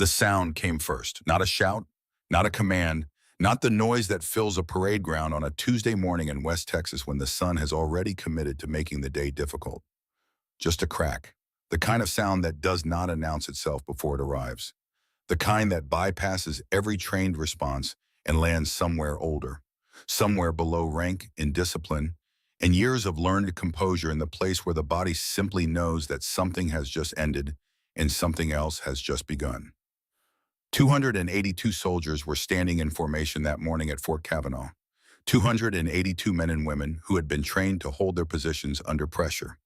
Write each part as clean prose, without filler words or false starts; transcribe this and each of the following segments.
The sound came first, not a shout, not a command, not the noise that fills a parade ground on a Tuesday morning in West Texas when the sun has already committed to making the day difficult. Just a crack, the kind of sound that does not announce itself before it arrives, the kind that bypasses every trained response and lands somewhere older, somewhere below rank in discipline, and years of learned composure in the place where the body simply knows that something has just ended and something else has just begun. 282 soldiers were standing in formation that morning at Fort Kavanaugh. 282 men and women who had been trained to hold their positions under pressure,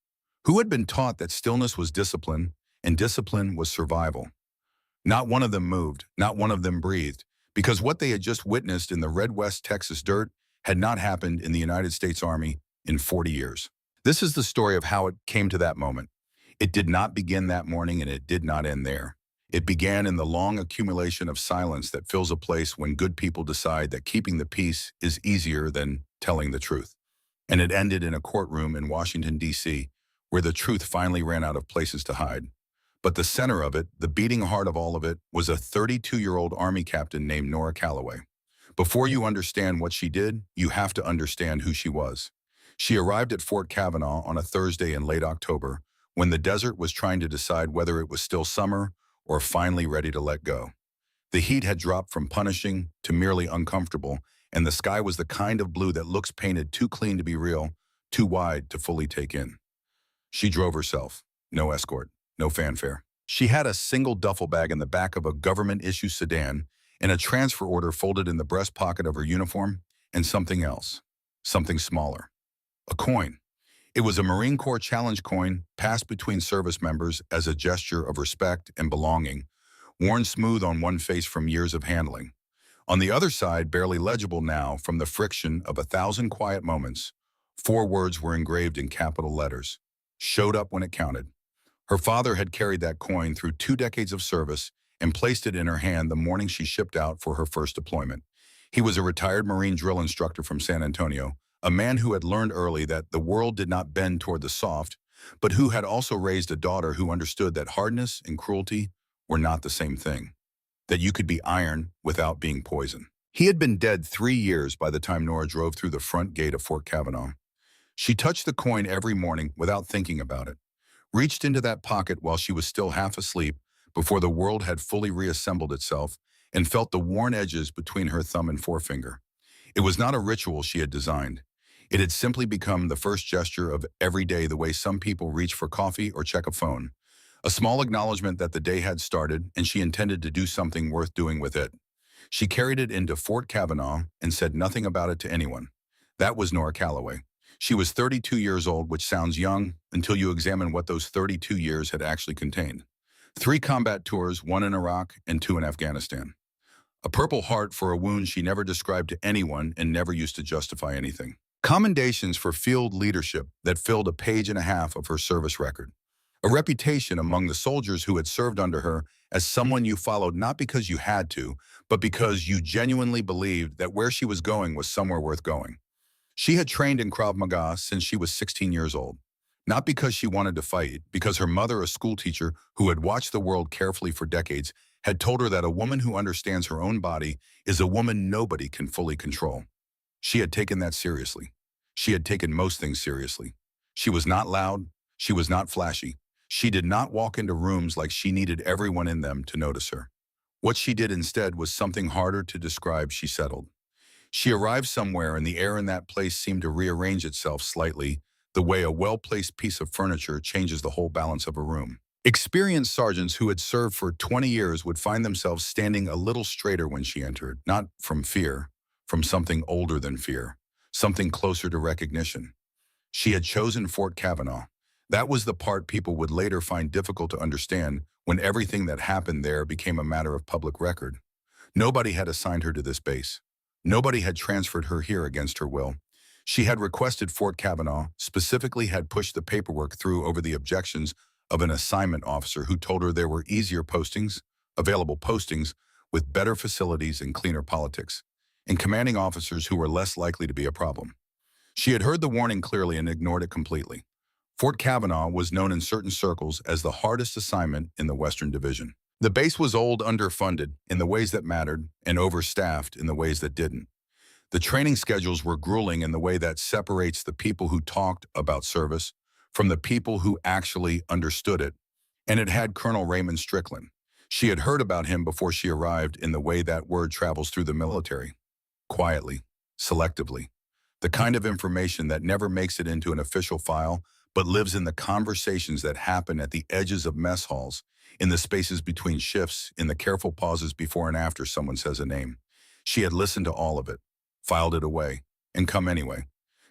who had been taught that stillness was discipline and discipline was survival. Not one of them moved, not one of them breathed, because what they had just witnessed in the red West Texas dirt had not happened in the United States Army in 40 years. This is the story of how it came to that moment. It did not begin that morning and it did not end there. It began in the long accumulation of silence that fills a place when good people decide that keeping the peace is easier than telling the truth. And it ended in a courtroom in Washington, D.C., where the truth finally ran out of places to hide. But the center of it, the beating heart of all of it, was a 32-year-old Army captain named Nora Calloway. Before you understand what she did, you have to understand who she was. She arrived at Fort Kavanaugh on a Thursday in late October, when the desert was trying to decide whether it was still summer or finally ready to let go. The heat had dropped from punishing to merely uncomfortable, and the sky was the kind of blue that looks painted too clean to be real, too wide to fully take in. She drove herself, no escort, no fanfare. She had a single duffel bag in the back of a government-issue sedan and a transfer order folded in the breast pocket of her uniform, and something else, something smaller, a coin. It was a Marine Corps Challenge coin passed between service members as a gesture of respect and belonging, worn smooth on one face from years of handling. On the other side, barely legible now from the friction of 1,000 quiet moments, 4 words were engraved in capital letters. Showed up when it counted. Her father had carried that coin through 2 decades of service and placed it in her hand the morning she shipped out for her first deployment. He was a retired Marine drill instructor from San Antonio, a man who had learned early that the world did not bend toward the soft, but who had also raised a daughter who understood that hardness and cruelty were not the same thing, that you could be iron without being poison. He had been dead 3 years by the time Nora drove through the front gate of Fort Kavanaugh. She touched the coin every morning without thinking about it, reached into that pocket while she was still half asleep before the world had fully reassembled itself, and felt the worn edges between her thumb and forefinger. It was not a ritual she had designed. It had simply become the first gesture of every day, the way some people reach for coffee or check a phone. A small acknowledgement that the day had started and she intended to do something worth doing with it. She carried it into Fort Kavanaugh and said nothing about it to anyone. That was Nora Calloway. She was 32 years old, which sounds young until you examine what those 32 years had actually contained. 3 combat tours, 1 in Iraq and 2 in Afghanistan. A Purple Heart for a wound she never described to anyone and never used to justify anything. Commendations for field leadership that filled a page and a half of her service record. A reputation among the soldiers who had served under her as someone you followed not because you had to, but because you genuinely believed that where she was going was somewhere worth going. She had trained in Krav Maga since she was 16 years old. Not because she wanted to fight, because her mother, a schoolteacher who had watched the world carefully for decades, had told her that a woman who understands her own body is a woman nobody can fully control. She had taken that seriously. She had taken most things seriously. She was not loud. She was not flashy. She did not walk into rooms like she needed everyone in them to notice her. What she did instead was something harder to describe. She settled. She arrived somewhere and the air in that place seemed to rearrange itself slightly, the way a well-placed piece of furniture changes the whole balance of a room. Experienced sergeants who had served for 20 years would find themselves standing a little straighter when she entered, not from fear, from something older than fear, something closer to recognition. She had chosen Fort Kavanaugh. That was the part people would later find difficult to understand when everything that happened there became a matter of public record. Nobody had assigned her to this base. Nobody had transferred her here against her will. She had requested Fort Kavanaugh, specifically had pushed the paperwork through over the objections of an assignment officer who told her there were easier postings, available postings, with better facilities and cleaner politics, and commanding officers who were less likely to be a problem. She had heard the warning clearly and ignored it completely. Fort Kavanaugh was known in certain circles as the hardest assignment in the Western Division. The base was old, underfunded in the ways that mattered, and overstaffed in the ways that didn't. The training schedules were grueling in the way that separates the people who talked about service from the people who actually understood it. And it had Colonel Raymond Strickland. She had heard about him before she arrived in the way that word travels through the military. Quietly, selectively. The kind of information that never makes it into an official file, but lives in the conversations that happen at the edges of mess halls, in the spaces between shifts, in the careful pauses before and after someone says a name. She had listened to all of it, filed it away, and come anyway.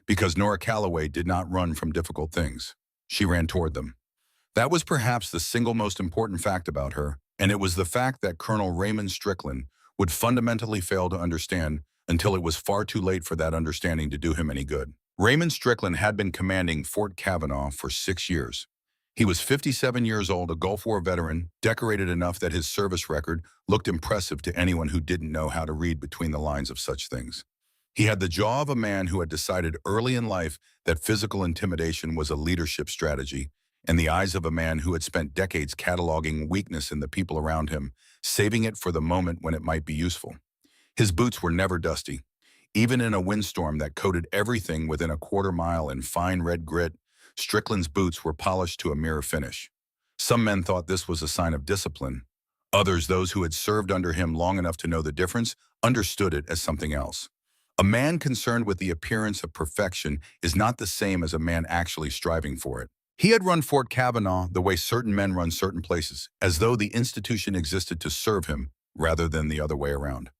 Because Nora Calloway did not run from difficult things. She ran toward them. That was perhaps the single most important fact about her, and it was the fact that Colonel Raymond Strickland would fundamentally fail to understand until it was far too late for that understanding to do him any good. Raymond Strickland had been commanding Fort Kavanaugh for 6 years. He was 57 years old, a Gulf War veteran, decorated enough that his service record looked impressive to anyone who didn't know how to read between the lines of such things. He had the jaw of a man who had decided early in life that physical intimidation was a leadership strategy, and the eyes of a man who had spent decades cataloging weakness in the people around him, saving it for the moment when it might be useful. His boots were never dusty. Even in a windstorm that coated everything within a quarter mile in fine red grit, Strickland's boots were polished to a mirror finish. Some men thought this was a sign of discipline. Others, those who had served under him long enough to know the difference, understood it as something else. A man concerned with the appearance of perfection is not the same as a man actually striving for it. He had run Fort Kavanaugh the way certain men run certain places, as though the institution existed to serve him rather than the other way around.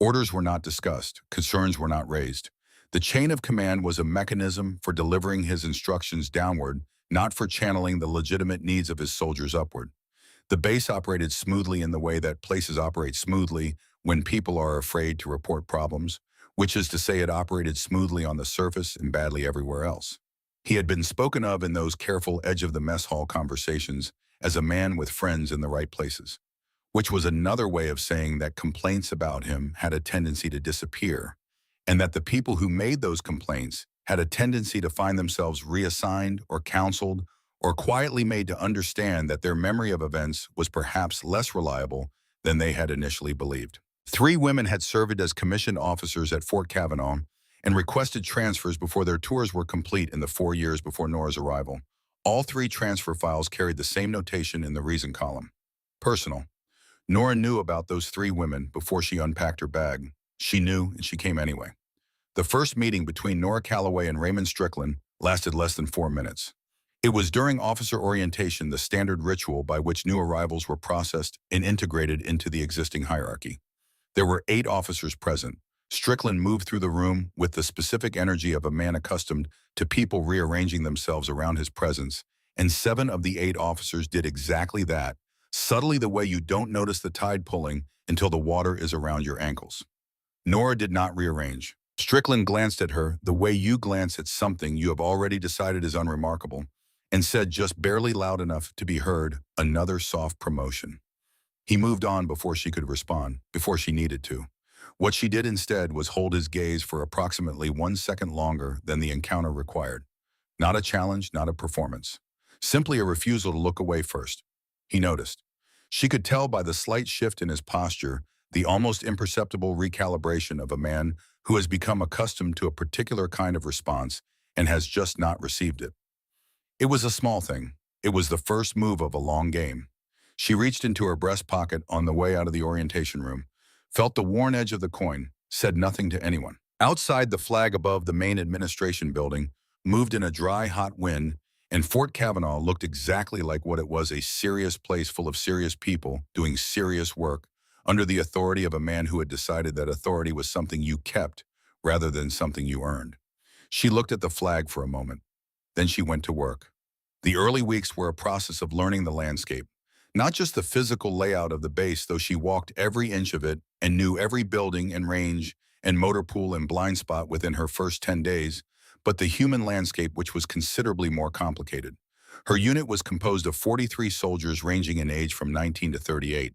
Orders were not discussed, concerns were not raised. The chain of command was a mechanism for delivering his instructions downward, not for channeling the legitimate needs of his soldiers upward. The base operated smoothly in the way that places operate smoothly when people are afraid to report problems, which is to say it operated smoothly on the surface and badly everywhere else. He had been spoken of in those careful edge-of-the-mess hall conversations as a man with friends in the right places, which was another way of saying that complaints about him had a tendency to disappear, and that the people who made those complaints had a tendency to find themselves reassigned or counseled or quietly made to understand that their memory of events was perhaps less reliable than they had initially believed. 3 women had served as commissioned officers at Fort Kavanaugh and requested transfers before their tours were complete in the 4 years before Nora's arrival. All 3 transfer files carried the same notation in the reason column. Personal. Nora knew about those 3 women before she unpacked her bag. She knew, and she came anyway. The first meeting between Nora Calloway and Raymond Strickland lasted less than 4 minutes. It was during officer orientation, the standard ritual by which new arrivals were processed and integrated into the existing hierarchy. There were 8 officers present. Strickland moved through the room with the specific energy of a man accustomed to people rearranging themselves around his presence, and 7 of the 8 officers did exactly that, subtly the way you don't notice the tide pulling until the water is around your ankles. Nora did not rearrange. Strickland glanced at her the way you glance at something you have already decided is unremarkable, and said just barely loud enough to be heard, "Another soft promotion." He moved on before she could respond, before she needed to. What she did instead was hold his gaze for approximately 1 second longer than the encounter required. Not a challenge, not a performance. Simply a refusal to look away first. He noticed. She could tell by the slight shift in his posture, the almost imperceptible recalibration of a man who has become accustomed to a particular kind of response and has just not received it. It was a small thing. It was the first move of a long game. She reached into her breast pocket on the way out of the orientation room, felt the worn edge of the coin, said nothing to anyone. Outside, the flag above the main administration building moved in a dry, hot wind, and Fort Kavanaugh looked exactly like what it was, a serious place full of serious people doing serious work under the authority of a man who had decided that authority was something you kept rather than something you earned. She looked at the flag for a moment. Then she went to work. The early weeks were a process of learning the landscape. Not just the physical layout of the base, though she walked every inch of it and knew every building and range and motor pool and blind spot within her first 10 days, but the human landscape, which was considerably more complicated. Her unit was composed of 43 soldiers ranging in age from 19 to 38.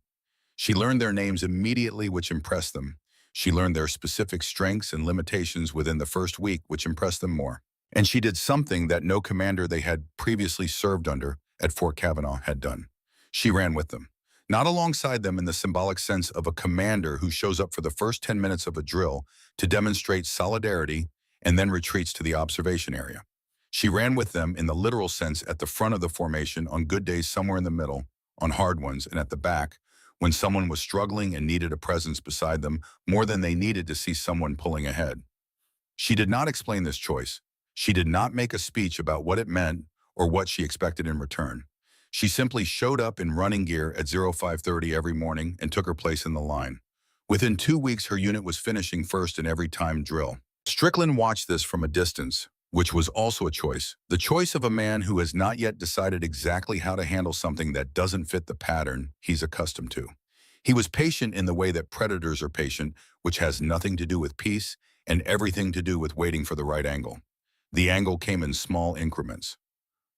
She learned their names immediately, which impressed them. She learned their specific strengths and limitations within the first week, which impressed them more. And she did something that no commander they had previously served under at Fort Kavanaugh had done. She ran with them. Not alongside them in the symbolic sense of a commander who shows up for the first 10 minutes of a drill to demonstrate solidarity and then retreats to the observation area. She ran with them in the literal sense at the front of the formation on good days somewhere in the middle, on hard ones, and at the back when someone was struggling and needed a presence beside them more than they needed to see someone pulling ahead. She did not explain this choice. She did not make a speech about what it meant or what she expected in return. She simply showed up in running gear at 0530 every morning and took her place in the line. Within 2 weeks, her unit was finishing first in every timed drill. Strickland watched this from a distance, which was also a choice. The choice of a man who has not yet decided exactly how to handle something that doesn't fit the pattern he's accustomed to. He was patient in the way that predators are patient, which has nothing to do with peace and everything to do with waiting for the right angle. The angle came in small increments.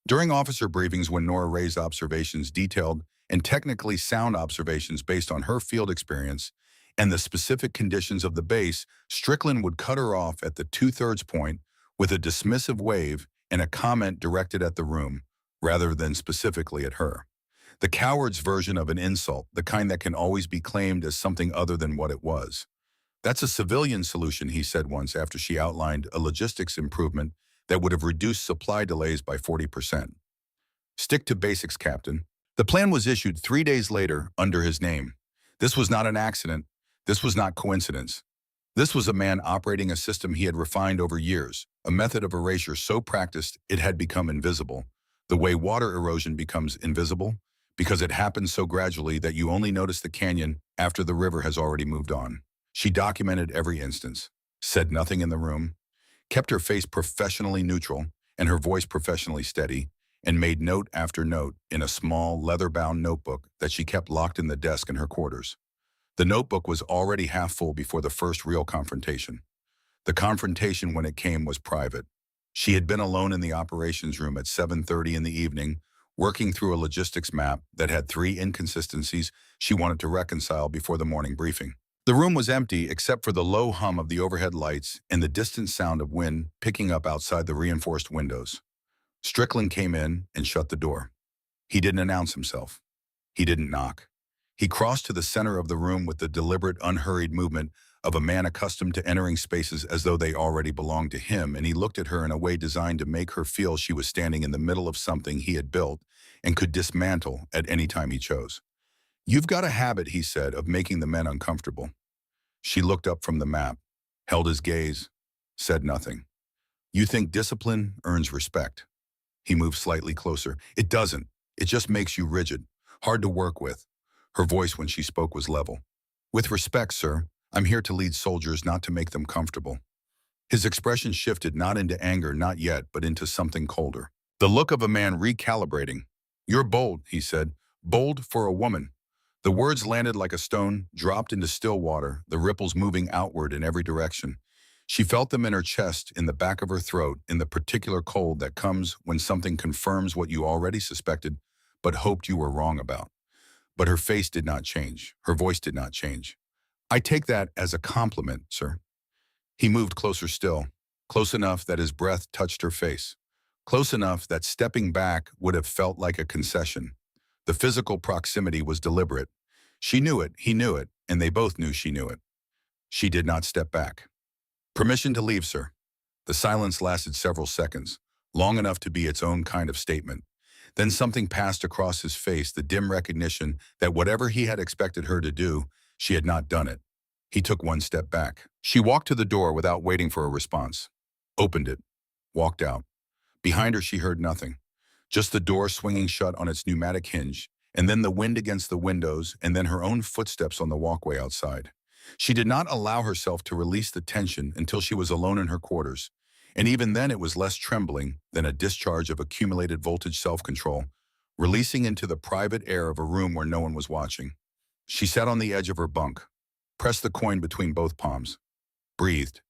During officer briefings, when Nora raised observations, detailed and technically sound observations based on her field experience and the specific conditions of the base, Strickland would cut her off at the two-thirds point with a dismissive wave and a comment directed at the room, rather than specifically at her. The coward's version of an insult, the kind that can always be claimed as something other than what it was. That's a civilian solution, he said once after she outlined a logistics improvement that would have reduced supply delays by 40%. Stick to basics, Captain. The plan was issued 3 days later under his name. This was not an accident. This was not coincidence. This was a man operating a system he had refined over years, a method of erasure so practiced it had become invisible, the way water erosion becomes invisible, because it happens so gradually that you only notice the canyon after the river has already moved on. She documented every instance, said nothing in the room, kept her face professionally neutral and her voice professionally steady, and made note after note in a small, leather-bound notebook that she kept locked in the desk in her quarters. The notebook was already half full before the first real confrontation. The confrontation, when it came, was private. She had been alone in the operations room at 7:30 in the evening, working through a logistics map that had 3 inconsistencies she wanted to reconcile before the morning briefing. The room was empty except for the low hum of the overhead lights and the distant sound of wind picking up outside the reinforced windows. Strickland came in and shut the door. He didn't announce himself. He didn't knock. He crossed to the center of the room with the deliberate, unhurried movement of a man accustomed to entering spaces as though they already belonged to him, and he looked at her in a way designed to make her feel she was standing in the middle of something he had built and could dismantle at any time he chose. "You've got a habit," he said, "of making the men uncomfortable." She looked up from the map, held his gaze, said nothing. "You think discipline earns respect." He moved slightly closer. "It doesn't. It just makes you rigid, hard to work with." Her voice when she spoke was level. "With respect, sir, I'm here to lead soldiers, not to make them comfortable." His expression shifted not into anger, not yet, but into something colder. The look of a man recalibrating. "You're bold," he said. "Bold for a woman." The words landed like a stone, dropped into still water, the ripples moving outward in every direction. She felt them in her chest, in the back of her throat, in the particular cold that comes when something confirms what you already suspected but hoped you were wrong about. But her face did not change. Her voice did not change. "I take that as a compliment, sir." He moved closer still, close enough that his breath touched her face, close enough that stepping back would have felt like a concession. The physical proximity was deliberate. She knew it, he knew it, and they both knew she knew it. She did not step back. "Permission to leave, sir." The silence lasted several seconds, long enough to be its own kind of statement. Then something passed across his face, the dim recognition that whatever he had expected her to do, she had not done it. He took one step back. She walked to the door without waiting for a response. Opened it. Walked out. Behind her she heard nothing. Just the door swinging shut on its pneumatic hinge, and then the wind against the windows, and then her own footsteps on the walkway outside. She did not allow herself to release the tension until she was alone in her quarters. And even then it was less trembling than a discharge of accumulated voltage self-control, releasing into the private air of a room where no one was watching. She sat on the edge of her bunk, pressed the coin between both palms, breathed.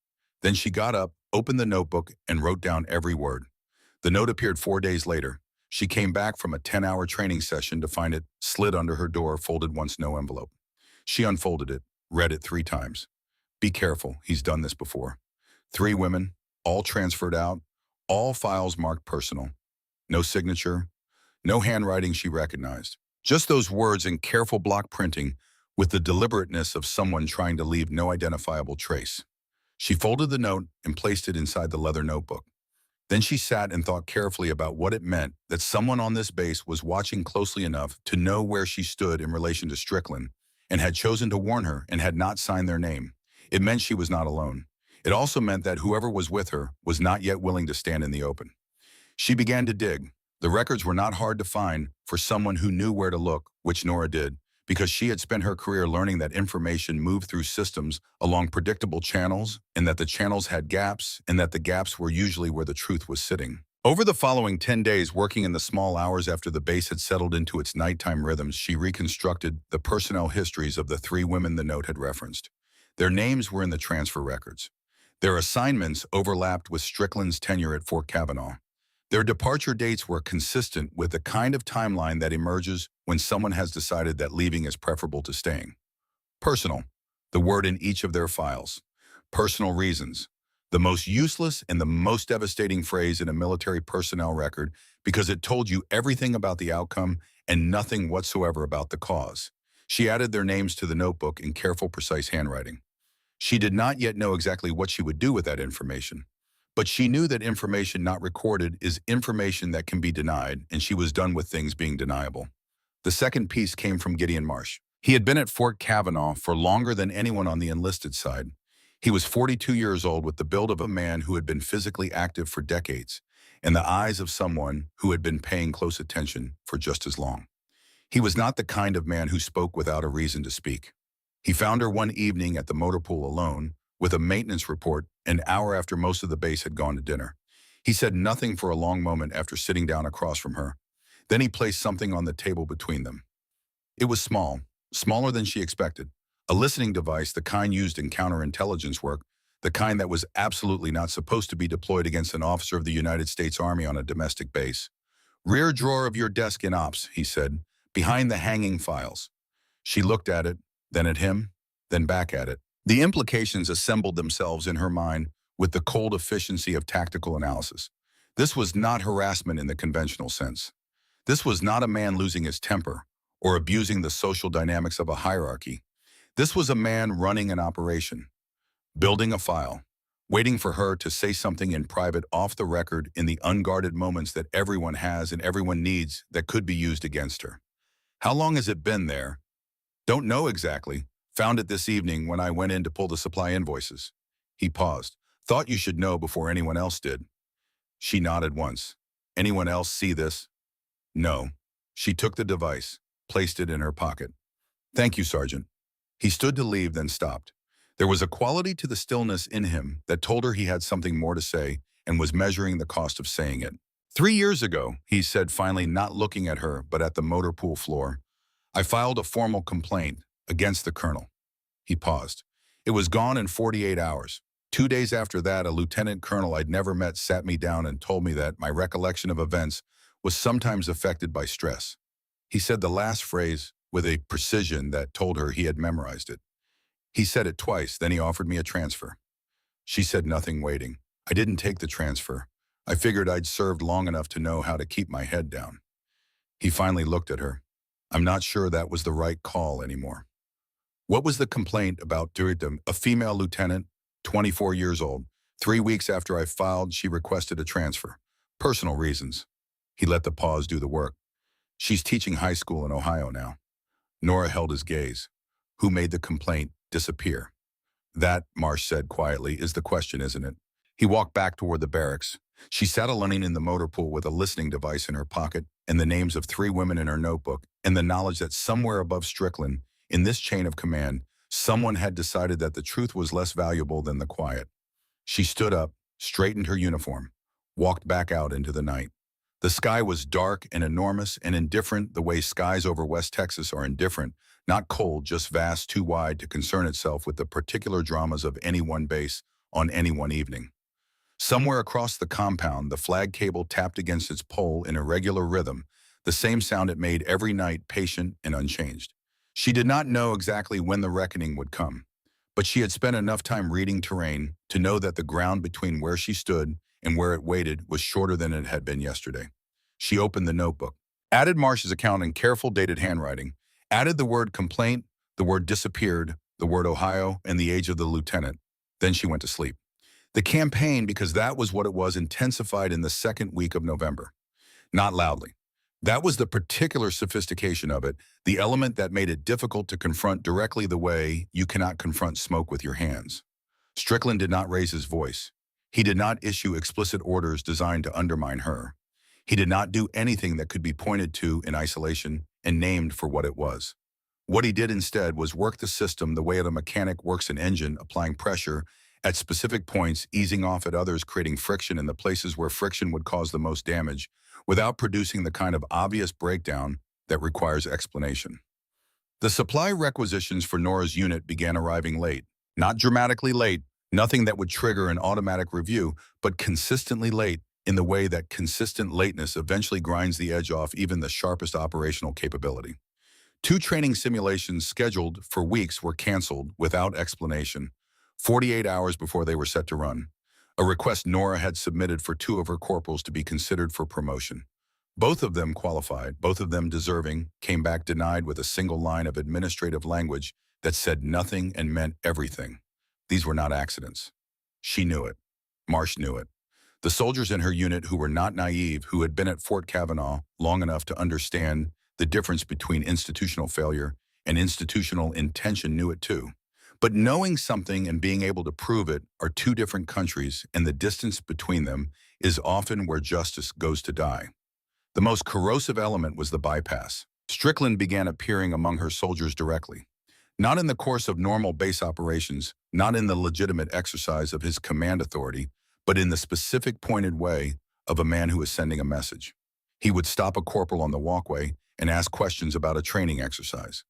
Then she got up, opened the notebook, and wrote down every word. The note appeared 4 days later. She came back from a 10-hour training session to find it slid under her door, folded once, no envelope. She unfolded it, read it 3 times. "Be careful, he's done this before." 3 women, all transferred out, all files marked personal. No signature, no handwriting she recognized. Just those words in careful block printing with the deliberateness of someone trying to leave no identifiable trace. She folded the note and placed it inside the leather notebook. Then she sat and thought carefully about what it meant that someone on this base was watching closely enough to know where she stood in relation to Strickland and had chosen to warn her and had not signed their name. It meant she was not alone. It also meant that whoever was with her was not yet willing to stand in the open. She began to dig. The records were not hard to find for someone who knew where to look, which Nora did, because she had spent her career learning that information moved through systems along predictable channels, and that the channels had gaps, and that the gaps were usually where the truth was sitting. Over the following 10 days, working in the small hours after the base had settled into its nighttime rhythms, she reconstructed the personnel histories of the three women the note had referenced. Their names were in the transfer records. Their assignments overlapped with Strickland's tenure at Fort Kavanaugh. Their departure dates were consistent with the kind of timeline that emerges when someone has decided that leaving is preferable to staying. Personal, the word in each of their files. Personal reasons, the most useless and the most devastating phrase in a military personnel record because it told you everything about the outcome and nothing whatsoever about the cause. She added their names to the notebook in careful, precise handwriting. She did not yet know exactly what she would do with that information. But she knew that information not recorded is information that can be denied, and she was done with things being deniable. The second piece came from Gideon Marsh. He had been at Fort Kavanaugh for longer than anyone on the enlisted side. He was 42 years old with the build of a man who had been physically active for decades, and the eyes of someone who had been paying close attention for just as long. He was not the kind of man who spoke without a reason to speak. He found her one evening at the motor pool alone, with a maintenance report an hour after most of the base had gone to dinner. He said nothing for a long moment after sitting down across from her. Then he placed something on the table between them. It was small, smaller than she expected. A listening device, the kind used in counterintelligence work, the kind that was absolutely not supposed to be deployed against an officer of the United States Army on a domestic base. "Rear drawer of your desk in ops," he said, "behind the hanging files." She looked at it, then at him, then back at it. The implications assembled themselves in her mind with the cold efficiency of tactical analysis. This was not harassment in the conventional sense. This was not a man losing his temper or abusing the social dynamics of a hierarchy. This was a man running an operation, building a file, waiting for her to say something in private off the record in the unguarded moments that everyone has and everyone needs that could be used against her. "How long has it been there?" "Don't know exactly. Found it this evening when I went in to pull the supply invoices." He paused. "Thought you should know before anyone else did." She nodded once. "Anyone else see this?" "No." She took the device, placed it in her pocket. "Thank you, Sergeant." He stood to leave, then stopped. There was a quality to the stillness in him that told her he had something more to say and was measuring the cost of saying it. "3 years ago," he said, finally, not looking at her but at the motor pool floor, "I filed a formal complaint against the colonel." He paused. "It was gone in 48 hours. 2 days after that, a lieutenant colonel I'd never met sat me down and told me that my recollection of events was sometimes affected by stress." He said the last phrase with a precision that told her he had memorized it. He said it twice, then he offered me a transfer. She said nothing, waiting. "I didn't take the transfer. I figured I'd served long enough to know how to keep my head down." He finally looked at her. "I'm not sure that was the right call anymore." "What was the complaint about?" "A female lieutenant, 24 years old. 3 weeks after I filed, she requested a transfer. Personal reasons." He let the pause do the work. "She's teaching high school in Ohio now." Nora held his gaze. "Who made the complaint disappear?" "That," Marsh said quietly, "is the question, isn't it?" He walked back toward the barracks. She sat alone in the motor pool with a listening device in her pocket and the names of 3 women in her notebook and the knowledge that somewhere above Strickland, in this chain of command, someone had decided that the truth was less valuable than the quiet. She stood up, straightened her uniform, walked back out into the night. The sky was dark and enormous and indifferent the way skies over West Texas are indifferent, not cold, just vast, too wide to concern itself with the particular dramas of any one base on any one evening. Somewhere across the compound, the flag cable tapped against its pole in irregular rhythm, the same sound it made every night, patient and unchanged. She did not know exactly when the reckoning would come, but she had spent enough time reading terrain to know that the ground between where she stood and where it waited was shorter than it had been yesterday. She opened the notebook. Added Marsh's account in careful dated handwriting, added the word complaint, the word disappeared, the word Ohio, and the age of the lieutenant. Then she went to sleep. The campaign, because that was what it was, intensified in the second week of November. Not loudly. That was the particular sophistication of it, the element that made it difficult to confront directly the way you cannot confront smoke with your hands. Strickland did not raise his voice. He did not issue explicit orders designed to undermine her. He did not do anything that could be pointed to in isolation and named for what it was. What he did instead was work the system the way a mechanic works an engine, applying pressure at specific points, easing off at others, creating friction in the places where friction would cause the most damage, without producing the kind of obvious breakdown that requires explanation. The supply requisitions for Nora's unit began arriving late. Not dramatically late, nothing that would trigger an automatic review, but consistently late in the way that consistent lateness eventually grinds the edge off even the sharpest operational capability. 2 training simulations scheduled for weeks were canceled without explanation, 48 hours before they were set to run. A request Nora had submitted for 2 of her corporals to be considered for promotion. Both of them qualified, both of them deserving, came back denied with a single line of administrative language that said nothing and meant everything. These were not accidents. She knew it. Marsh knew it. The soldiers in her unit who were not naive, who had been at Fort Kavanaugh long enough to understand the difference between institutional failure and institutional intention, knew it too. But knowing something and being able to prove it are 2 different countries, and the distance between them is often where justice goes to die. The most corrosive element was the bypass. Strickland began appearing among her soldiers directly. Not in the course of normal base operations, not in the legitimate exercise of his command authority, but in the specific pointed way of a man who is sending a message. He would stop a corporal on the walkway and ask questions about a training exercise.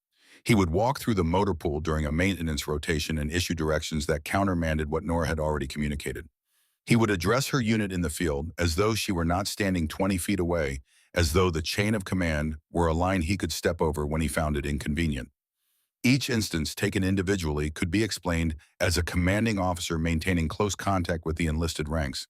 He would walk through the motor pool during a maintenance rotation and issue directions that countermanded what Nora had already communicated. He would address her unit in the field as though she were not standing 20 feet away, as though the chain of command were a line he could step over when he found it inconvenient. Each instance, taken individually, could be explained as a commanding officer maintaining close contact with the enlisted ranks.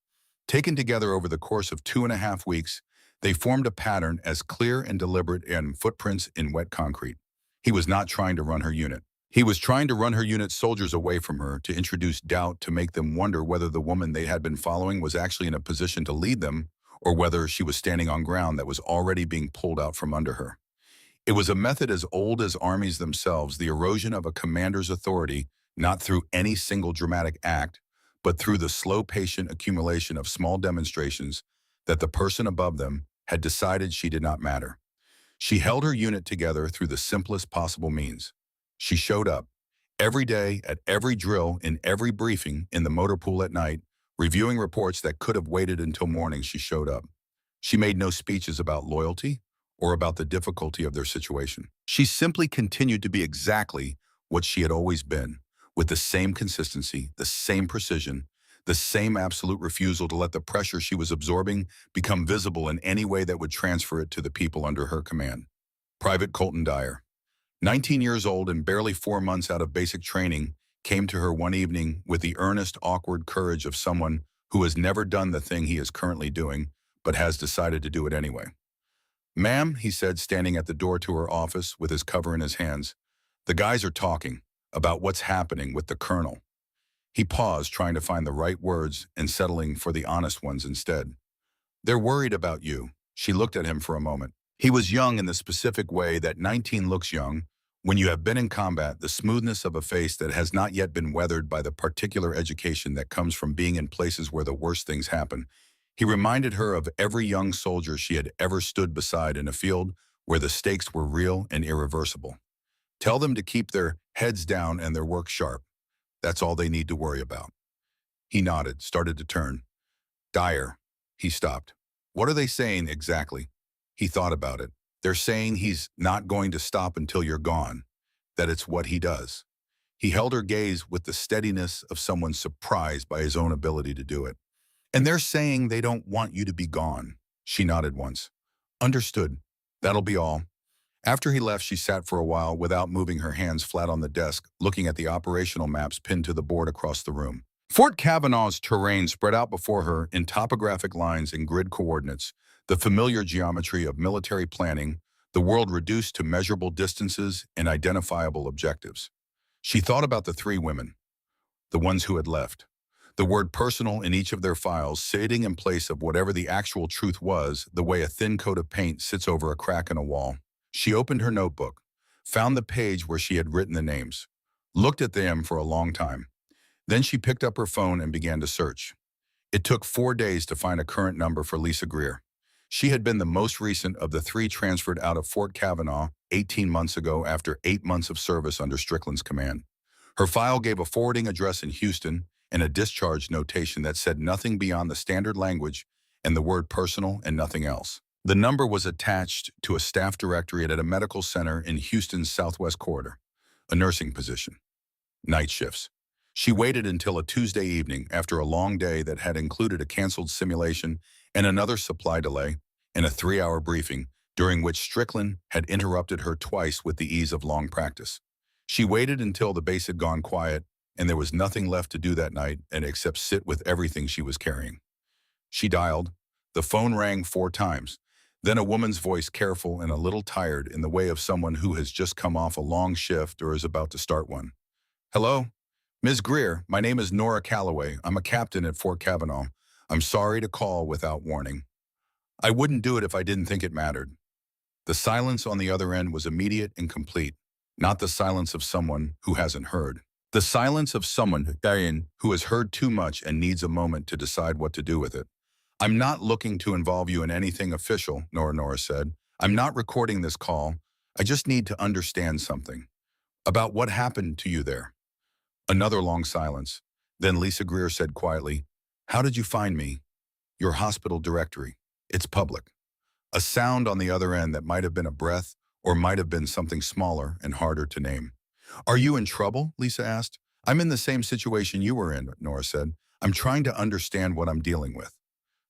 Taken together over the course of 2.5 weeks, they formed a pattern as clear and deliberate as footprints in wet concrete. He was not trying to run her unit. He was trying to run her unit's soldiers away from her, to introduce doubt, to make them wonder whether the woman they had been following was actually in a position to lead them, or whether she was standing on ground that was already being pulled out from under her. It was a method as old as armies themselves, the erosion of a commander's authority, not through any single dramatic act, but through the slow, patient accumulation of small demonstrations that the person above them had decided she did not matter. She held her unit together through the simplest possible means. She showed up every day, at every drill, in every briefing, in the motor pool at night, reviewing reports that could have waited until morning. She showed up. She made no speeches about loyalty or about the difficulty of their situation. She simply continued to be exactly what she had always been, with the same consistency, the same precision, the same absolute refusal to let the pressure she was absorbing become visible in any way that would transfer it to the people under her command. Private Colton Dyer, 19 years old and barely 4 months out of basic training, came to her one evening with the earnest, awkward courage of someone who has never done the thing he is currently doing, but has decided to do it anyway. "Ma'am," he said, standing at the door to her office with his cover in his hands, "the guys are talking about what's happening with the colonel." He paused, trying to find the right words and settling for the honest ones instead. "They're worried about you." She looked at him for a moment. He was young in the specific way that 19 looks young when you have been in combat, the smoothness of a face that has not yet been weathered by the particular education that comes from being in places where the worst things happen. He reminded her of every young soldier she had ever stood beside in a field where the stakes were real and irreversible. Tell them to keep their heads down and their work sharp. That's all they need to worry about. He nodded, started to turn. "Dyer." He stopped. "What are they saying exactly?" He thought about it. "They're saying he's not going to stop until you're gone, that it's what he does." He held her gaze with the steadiness of someone surprised by his own ability to do it. "And they're saying they don't want you to be gone." She nodded once. "Understood. That'll be all." After he left, she sat for a while without moving, her hands flat on the desk, looking at the operational maps pinned to the board across the room. Fort Kavanaugh's terrain spread out before her in topographic lines and grid coordinates, The familiar geometry of military planning, the world reduced to measurable distances and identifiable objectives. She thought about the three women, the ones who had left. The word personal in each of their files sitting in place of whatever the actual truth was, the way a thin coat of paint sits over a crack in a wall. She opened her notebook, found the page where she had written the names, looked at them for a long time. Then she picked up her phone and began to search. It took 4 days to find a current number for Lisa Greer. She had been the most recent of the three transferred out of Fort Kavanaugh 18 months ago after 8 months of service under Strickland's command. Her file gave a forwarding address in Houston and a discharge notation that said nothing beyond the standard language and the word personal and nothing else. The number was attached to a staff directory at a medical center in Houston's southwest corridor, a nursing position. Night shifts. She waited until a Tuesday evening after a long day that had included a canceled simulation and another supply delay and a 3-hour briefing during which Strickland had interrupted her twice with the ease of long practice. She waited until the base had gone quiet and there was nothing left to do that night and except sit with everything she was carrying. She dialed. The phone rang 4 times. Then a woman's voice, careful and a little tired in the way of someone who has just come off a long shift or is about to start one. Hello? Ms. Greer, my name is Nora Calloway. I'm a captain at Fort Kavanaugh. I'm sorry to call without warning. I wouldn't do it if I didn't think it mattered. The silence on the other end was immediate and complete, not the silence of someone who hasn't heard. The silence of someone who has heard too much and needs a moment to decide what to do with it. I'm not looking to involve you in anything official, Nora said. I'm not recording this call. I just need to understand something about what happened to you there. Another long silence. Then Lisa Greer said quietly, "How did you find me?" "Your hospital directory. It's public." A sound on the other end that might have been a breath or might have been something smaller and harder to name. "Are you in trouble?" Lisa asked. "I'm in the same situation you were in," Nora said. "I'm trying to understand what I'm dealing with."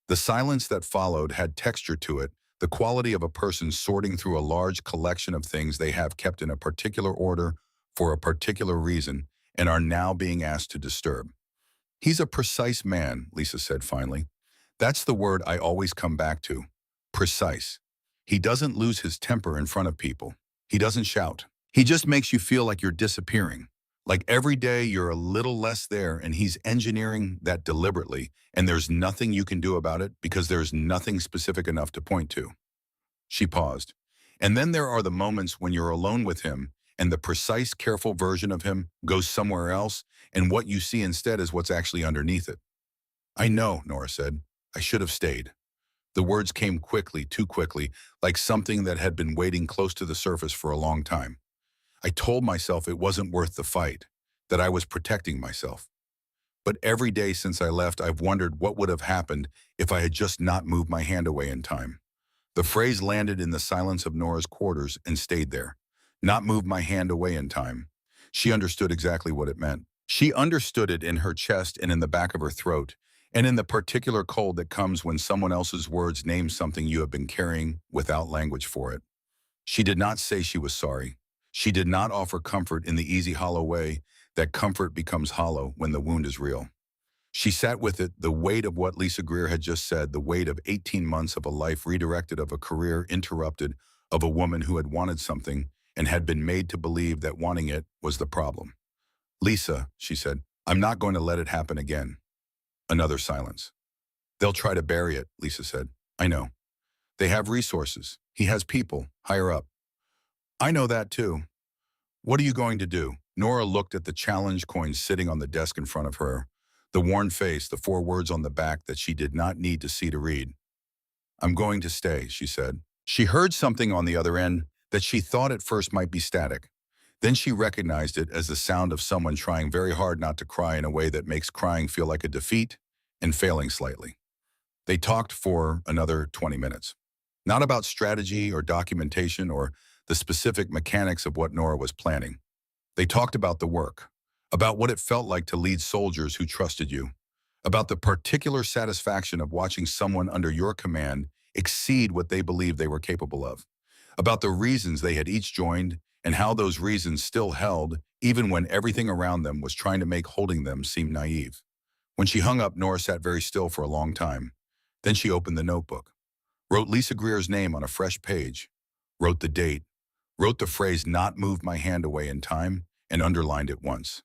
The silence that followed had texture to it, the quality of a person sorting through a large collection of things they have kept in a particular order for a particular reason and are now being asked to disturb. "He's a precise man," Lisa said finally. "That's the word I always come back to. Precise. He doesn't lose his temper in front of people. He doesn't shout. He just makes you feel like you're disappearing. Like every day you're a little less there and he's engineering that deliberately and there's nothing you can do about it because there's nothing specific enough to point to." She paused. "And then there are the moments when you're alone with him and the precise, careful version of him goes somewhere else and what you see instead is what's actually underneath it." "I know," Nora said. "I should have stayed." The words came quickly, too quickly, like something that had been waiting close to the surface for a long time. "I told myself it wasn't worth the fight, that I was protecting myself. But every day since I left, I've wondered what would have happened if I had just not moved my hand away in time." The phrase landed in the silence of Nora's quarters and stayed there. Not moved my hand away in time. She understood exactly what it meant. She understood it in her chest and in the back of her throat, and in the particular cold that comes when someone else's words name something you have been carrying without language for it. She did not say she was sorry. She did not offer comfort in the easy, hollow way that comfort becomes hollow when the wound is real. She sat with it, the weight of what Lisa Greer had just said, the weight of 18 months of a life redirected, of a career interrupted, of a woman who had wanted something and had been made to believe that wanting it was the problem. "Lisa," she said, "I'm not going to let it happen again." Another silence. "They'll try to bury it," Lisa said. "I know. They have resources. He has people, higher up." "I know that too. What are you going to do?" Nora looked at the challenge coin sitting on the desk in front of her, the worn face, the 4 words on the back that she did not need to see to read. "I'm going to stay," she said. She heard something on the other end that she thought at first might be static. Then she recognized it as the sound of someone trying very hard not to cry in a way that makes crying feel like a defeat and failing slightly. They talked for another 20 minutes. Not about strategy or documentation or the specific mechanics of what Nora was planning. They talked about the work, about what it felt like to lead soldiers who trusted you, about the particular satisfaction of watching someone under your command exceed what they believed they were capable of, about the reasons they had each joined and how those reasons still held even when everything around them was trying to make holding them seem naive. When she hung up, Nora sat very still for a long time. Then she opened the notebook. wrote Lisa Greer's name on a fresh page, wrote the date, wrote the phrase "not moved my hand away in time," and underlined it once.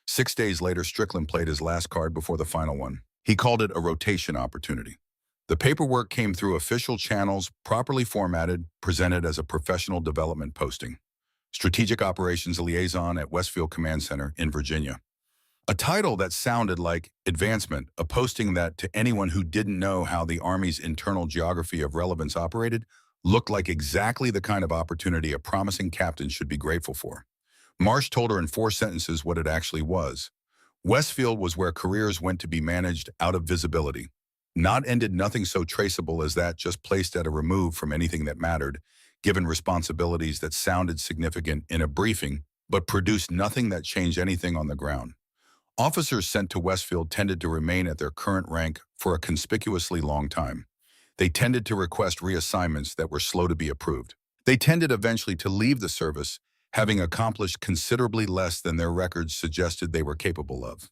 6 days later, Strickland played his last card before the final one. He called it a rotation opportunity. The paperwork came through official channels, properly formatted, presented as a professional development posting. Strategic Operations Liaison at Westfield Command Center in Virginia. A title that sounded like advancement, a posting that, to anyone who didn't know how the Army's internal geography of relevance operated, looked like exactly the kind of opportunity a promising captain should be grateful for. Marsh told her in 4 sentences what it actually was. Westfield was where careers went to be managed out of visibility. Not ended nothing so traceable as that, just placed at a remove from anything that mattered, given responsibilities that sounded significant in a briefing, but produced nothing that changed anything on the ground. Officers sent to Westfield tended to remain at their current rank for a conspicuously long time. They tended to request reassignments that were slow to be approved. They tended eventually to leave the service, having accomplished considerably less than their records suggested they were capable of.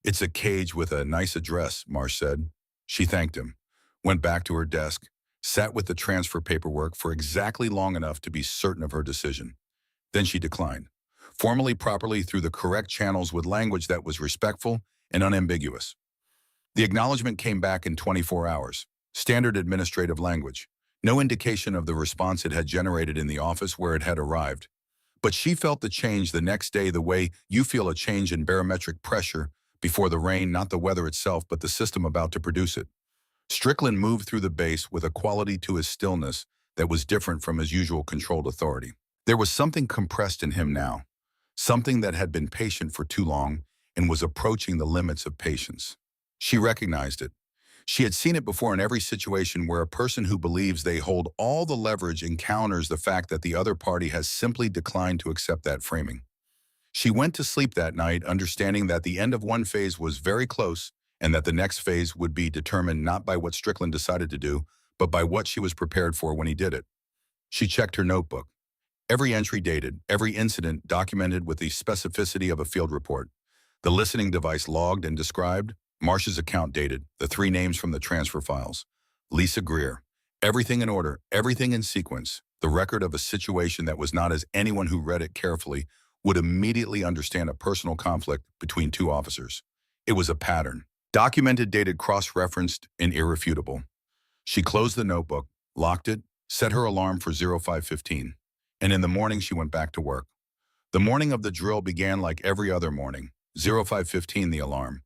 "It's a cage with a nice address," Marsh said. She thanked him, went back to her desk, sat with the transfer paperwork for exactly long enough to be certain of her decision. Then she declined, formally properly through the correct channels with language that was respectful and unambiguous. The acknowledgement came back in 24 hours. Standard administrative language. No indication of the response it had generated in the office where it had arrived. But she felt the change the next day the way you feel a change in barometric pressure before the rain, not the weather itself, but the system about to produce it. Strickland moved through the base with a quality to his stillness that was different from his usual controlled authority. There was something compressed in him now, something that had been patient for too long and was approaching the limits of patience. She recognized it. She had seen it before in every situation where a person who believes they hold all the leverage encounters the fact that the other party has simply declined to accept that framing. She went to sleep that night understanding that the end of one phase was very close and that the next phase would be determined not by what Strickland decided to do, but by what she was prepared for when he did it. She checked her notebook. Every entry dated, every incident documented with the specificity of a field report. The listening device logged and described, Marsh's account dated, the 3 names from the transfer files. Lisa Greer. Everything in order, everything in sequence. The record of a situation that was not as anyone who read it carefully would immediately understand a personal conflict between 2 officers. It was a pattern. Documented, dated, cross-referenced, and irrefutable. She closed the notebook, locked it, set her alarm for 05:15. And in the morning she went back to work. The morning of the drill began like every other morning. 05:15 the alarm.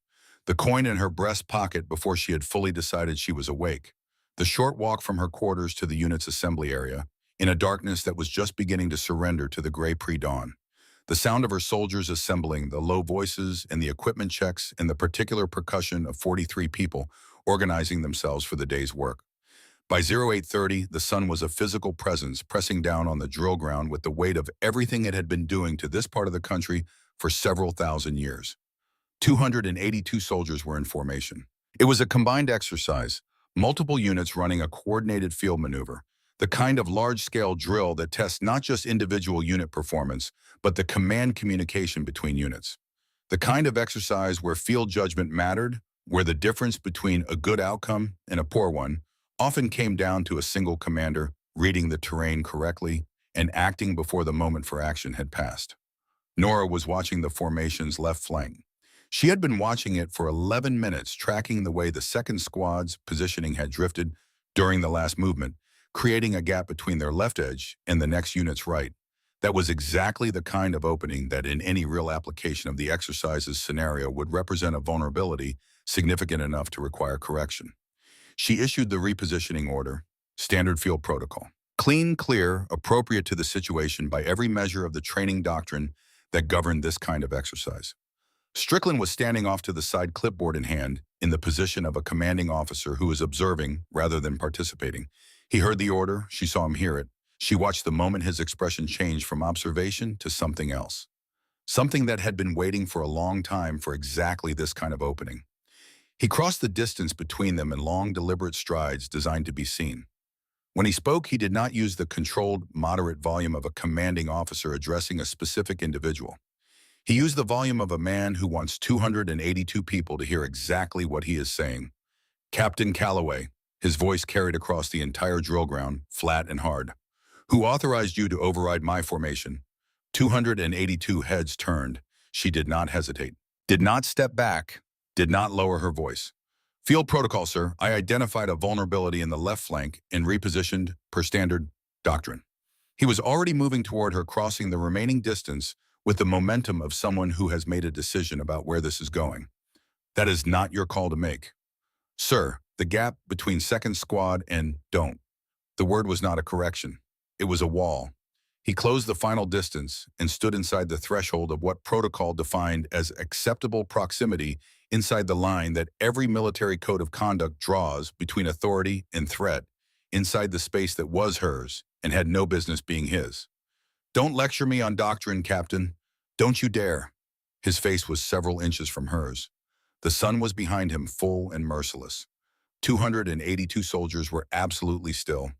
The coin in her breast pocket before she had fully decided she was awake. The short walk from her quarters to the unit's assembly area, in a darkness that was just beginning to surrender to the gray pre-dawn. The sound of her soldiers assembling, the low voices and the equipment checks and the particular percussion of 43 people organizing themselves for the day's work. By 08:30, the sun was a physical presence pressing down on the drill ground with the weight of everything it had been doing to this part of the country for several thousand years. 282 soldiers were in formation. It was a combined exercise, multiple units running a coordinated field maneuver, the kind of large-scale drill that tests not just individual unit performance, but the command communication between units. The kind of exercise where field judgment mattered, where the difference between a good outcome and a poor one often came down to a single commander reading the terrain correctly and acting before the moment for action had passed. Nora was watching the formation's left flank. She had been watching it for 11 minutes, tracking the way the second squad's positioning had drifted during the last movement, creating a gap between their left edge and the next unit's right. That was exactly the kind of opening that in any real application of the exercise's scenario would represent a vulnerability significant enough to require correction. She issued the repositioning order, standard field protocol. Clean, clear, appropriate to the situation by every measure of the training doctrine that governed this kind of exercise. Strickland was standing off to the side, clipboard in hand, in the position of a commanding officer who was observing rather than participating. He heard the order, she saw him hear it. She watched the moment his expression changed from observation to something else. Something that had been waiting for a long time for exactly this kind of opening. He crossed the distance between them in long, deliberate strides designed to be seen. When he spoke, he did not use the controlled, moderate volume of a commanding officer addressing a specific individual. He used the volume of a man who wants 282 people to hear exactly what he is saying. "Captain Calloway, His voice carried across the entire drill ground, flat and hard. Who authorized you to override my formation? 282 heads turned. She did not hesitate, did not step back, did not lower her voice. Field protocol, sir. I identified a vulnerability in the left flank and repositioned per standard doctrine. He was already moving toward her, crossing the remaining distance with the momentum of someone who has made a decision about where this is going. That is not your call to make. Sir, the gap between second squad and don't. The word was not a correction. It was a wall. He closed the final distance and stood inside the threshold of what protocol defined as acceptable proximity, inside the line that every military code of conduct draws between authority and threat, inside the space that was hers and had no business being his. Don't lecture me on doctrine, Captain. Don't you dare. His face was several inches from hers. The sun was behind him, full and merciless. 282 soldiers were absolutely still.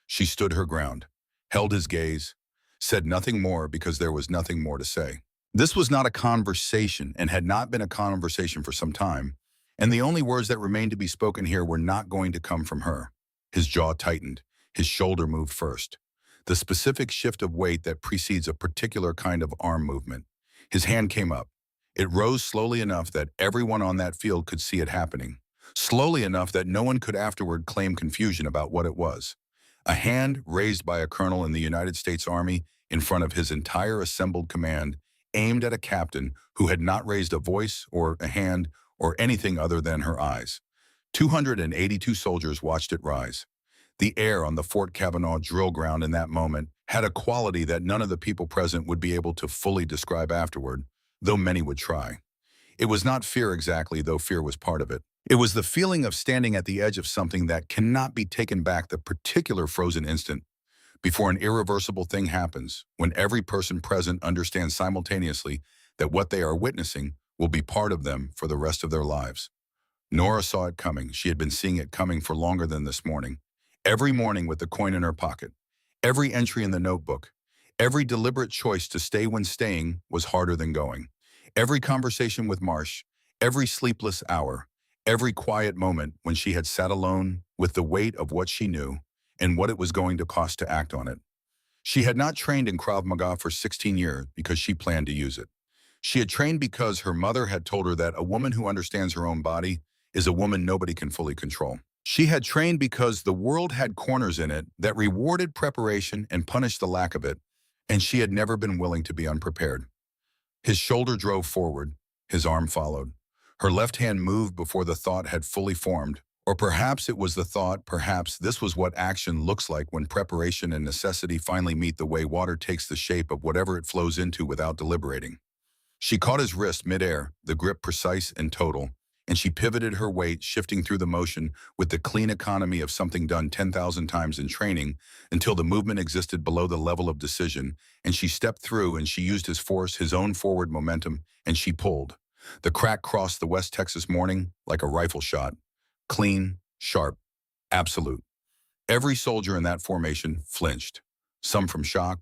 She stood her ground, held his gaze, said nothing more because there was nothing more to say. This was not a conversation and had not been a conversation for some time, and the only words that remained to be spoken here were not going to come from her. His jaw tightened, his shoulder moved first. The specific shift of weight that precedes a particular kind of arm movement. His hand came up. It rose slowly enough that everyone on that field could see it happening. Slowly enough that no one could afterward claim confusion about what it was. A hand raised by a colonel in the United States Army in front of his entire assembled command, aimed at a captain who had not raised a voice or a hand or anything other than her eyes. 282 soldiers watched it rise. The air on the Fort Kavanaugh drill ground in that moment had a quality that none of the people present would be able to fully describe afterward, though many would try. It was not fear exactly, though fear was part of it. It was the feeling of standing at the edge of something that cannot be taken back, the particular frozen instant before an irreversible thing happens, when every person present understands simultaneously that what they are witnessing will be part of them for the rest of their lives. Nora saw it coming. She had been seeing it coming for longer than this morning. Every morning with the coin in her pocket, every entry in the notebook, every deliberate choice to stay when staying was harder than going. Every conversation with Marsh, every sleepless hour, every quiet moment when she had sat alone with the weight of what she knew and what it was going to cost to act on it. She had not trained in Krav Maga for 16 years because she planned to use it. She had trained because her mother had told her that a woman who understands her own body is a woman nobody can fully control. She had trained because the world had corners in it that rewarded preparation and punished the lack of it, and she had never been willing to be unprepared. His shoulder drove forward, his arm followed. Her left hand moved before the thought had fully formed, or perhaps it was the thought, perhaps this was what action looks like when preparation and necessity finally meet, the way water takes the shape of whatever it flows into without deliberating. She caught his wrist midair, the grip precise and total, and she pivoted her weight, shifting through the motion with the clean economy of something done 10,000 times in training, until the movement existed below the level of decision, and she stepped through and she used his force, his own forward momentum, and she pulled. The crack crossed the West Texas morning like a rifle shot. Clean, sharp, absolute. Every soldier in that formation flinched, some from shock,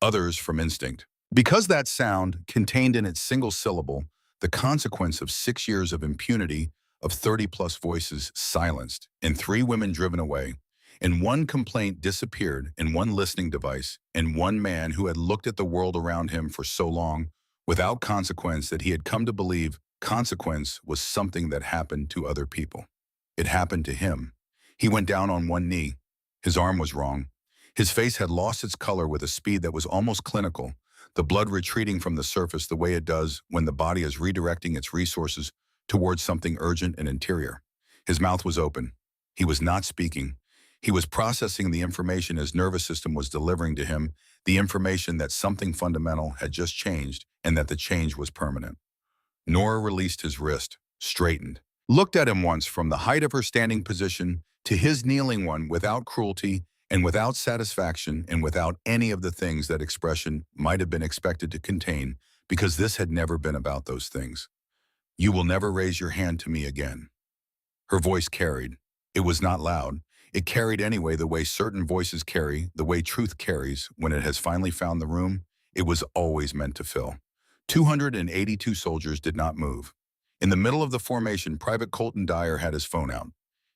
others from instinct. Because that sound contained in its single syllable the consequence of 6 years of impunity, of 30-plus voices silenced, and 3 women driven away, and 1 complaint disappeared, and 1 listening device, and 1 man who had looked at the world around him for so long without consequence that he had come to believe consequence was something that happened to other people. It happened to him. He went down on 1 knee. His arm was wrong. His face had lost its color with a speed that was almost clinical, the blood retreating from the surface the way it does when the body is redirecting its resources towards something urgent and interior. His mouth was open. He was not speaking. He was processing the information his nervous system was delivering to him, the information that something fundamental had just changed and that the change was permanent. Nora released his wrist, straightened, looked at him once from the height of her standing position to his kneeling one, without cruelty and without satisfaction and without any of the things that expression might have been expected to contain, because this had never been about those things. You will never raise your hand to me again. Her voice carried. It was not loud. It carried anyway, the way certain voices carry, the way truth carries when it has finally found the room it was always meant to fill. 282 soldiers did not move. In the middle of the formation, Private Colton Dyer had his phone out.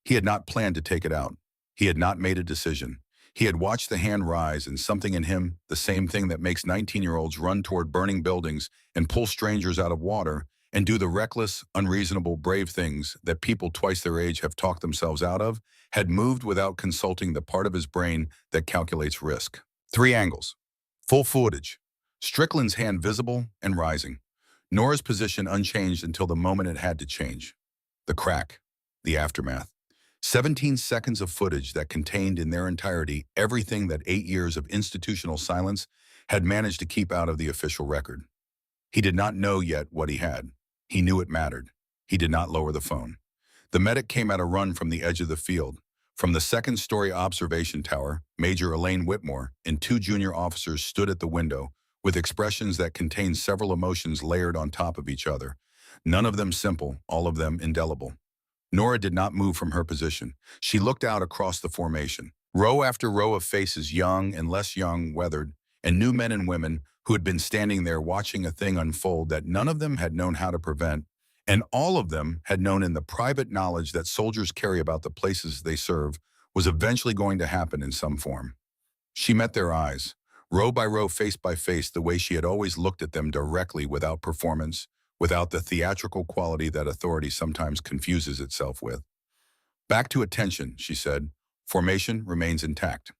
He had not planned to take it out. He had not made a decision. He had watched the hand rise, and something in him, the same thing that makes 19-year-olds run toward burning buildings and pull strangers out of water and do the reckless, unreasonable, brave things that people twice their age have talked themselves out of, had moved without consulting the part of his brain that calculates risk. 3 angles. Full footage. Strickland's hand visible and rising. Nora's position unchanged until the moment it had to change. The crack. The aftermath. 17 seconds of footage that contained in their entirety everything that 8 years of institutional silence had managed to keep out of the official record. He did not know yet what he had. He knew it mattered. He did not lower the phone. The medic came at a run from the edge of the field. From the second-story observation tower, Major Elaine Whitmore and 2 junior officers stood at the window with expressions that contained several emotions layered on top of each other. None of them simple, all of them indelible. Nora did not move from her position. She looked out across the formation. Row after row of faces, young and less young, weathered, and new men and women who had been standing there watching a thing unfold that none of them had known how to prevent, and all of them had known in the private knowledge that soldiers carry about the places they serve was eventually going to happen in some form. She met their eyes, row by row, face by face, the way she had always looked at them, directly, without performance, without the theatrical quality that authority sometimes confuses itself with. "Back to attention," she said. "Formation remains intact."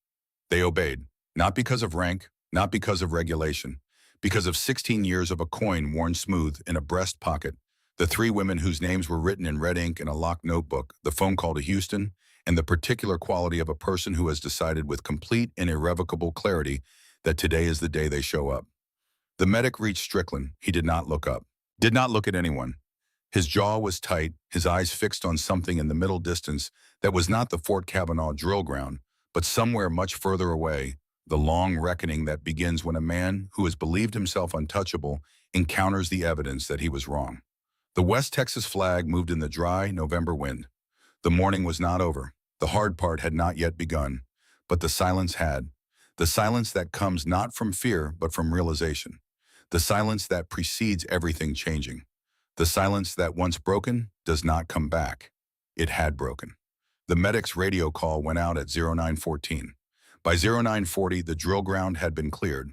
They obeyed, not because of rank, not because of regulation, because of 16 years of a coin worn smooth in a breast pocket, the 3 women whose names were written in red ink in a locked notebook, the phone call to Houston, and the particular quality of a person who has decided with complete and irrevocable clarity that today is the day they show up. The medic reached Strickland. He did not look up, did not look at anyone. His jaw was tight, his eyes fixed on something in the middle distance that was not the Fort Kavanaugh drill ground, but somewhere much further away, the long reckoning that begins when a man who has believed himself untouchable encounters the evidence that he was wrong. The West Texas flag moved in the dry November wind. The morning was not over. The hard part had not yet begun, but the silence had. The silence that comes not from fear, but from realization. The silence that precedes everything changing. The silence that, once broken, does not come back. It had broken. The medic's radio call went out at 0914. By 0940, the drill ground had been cleared.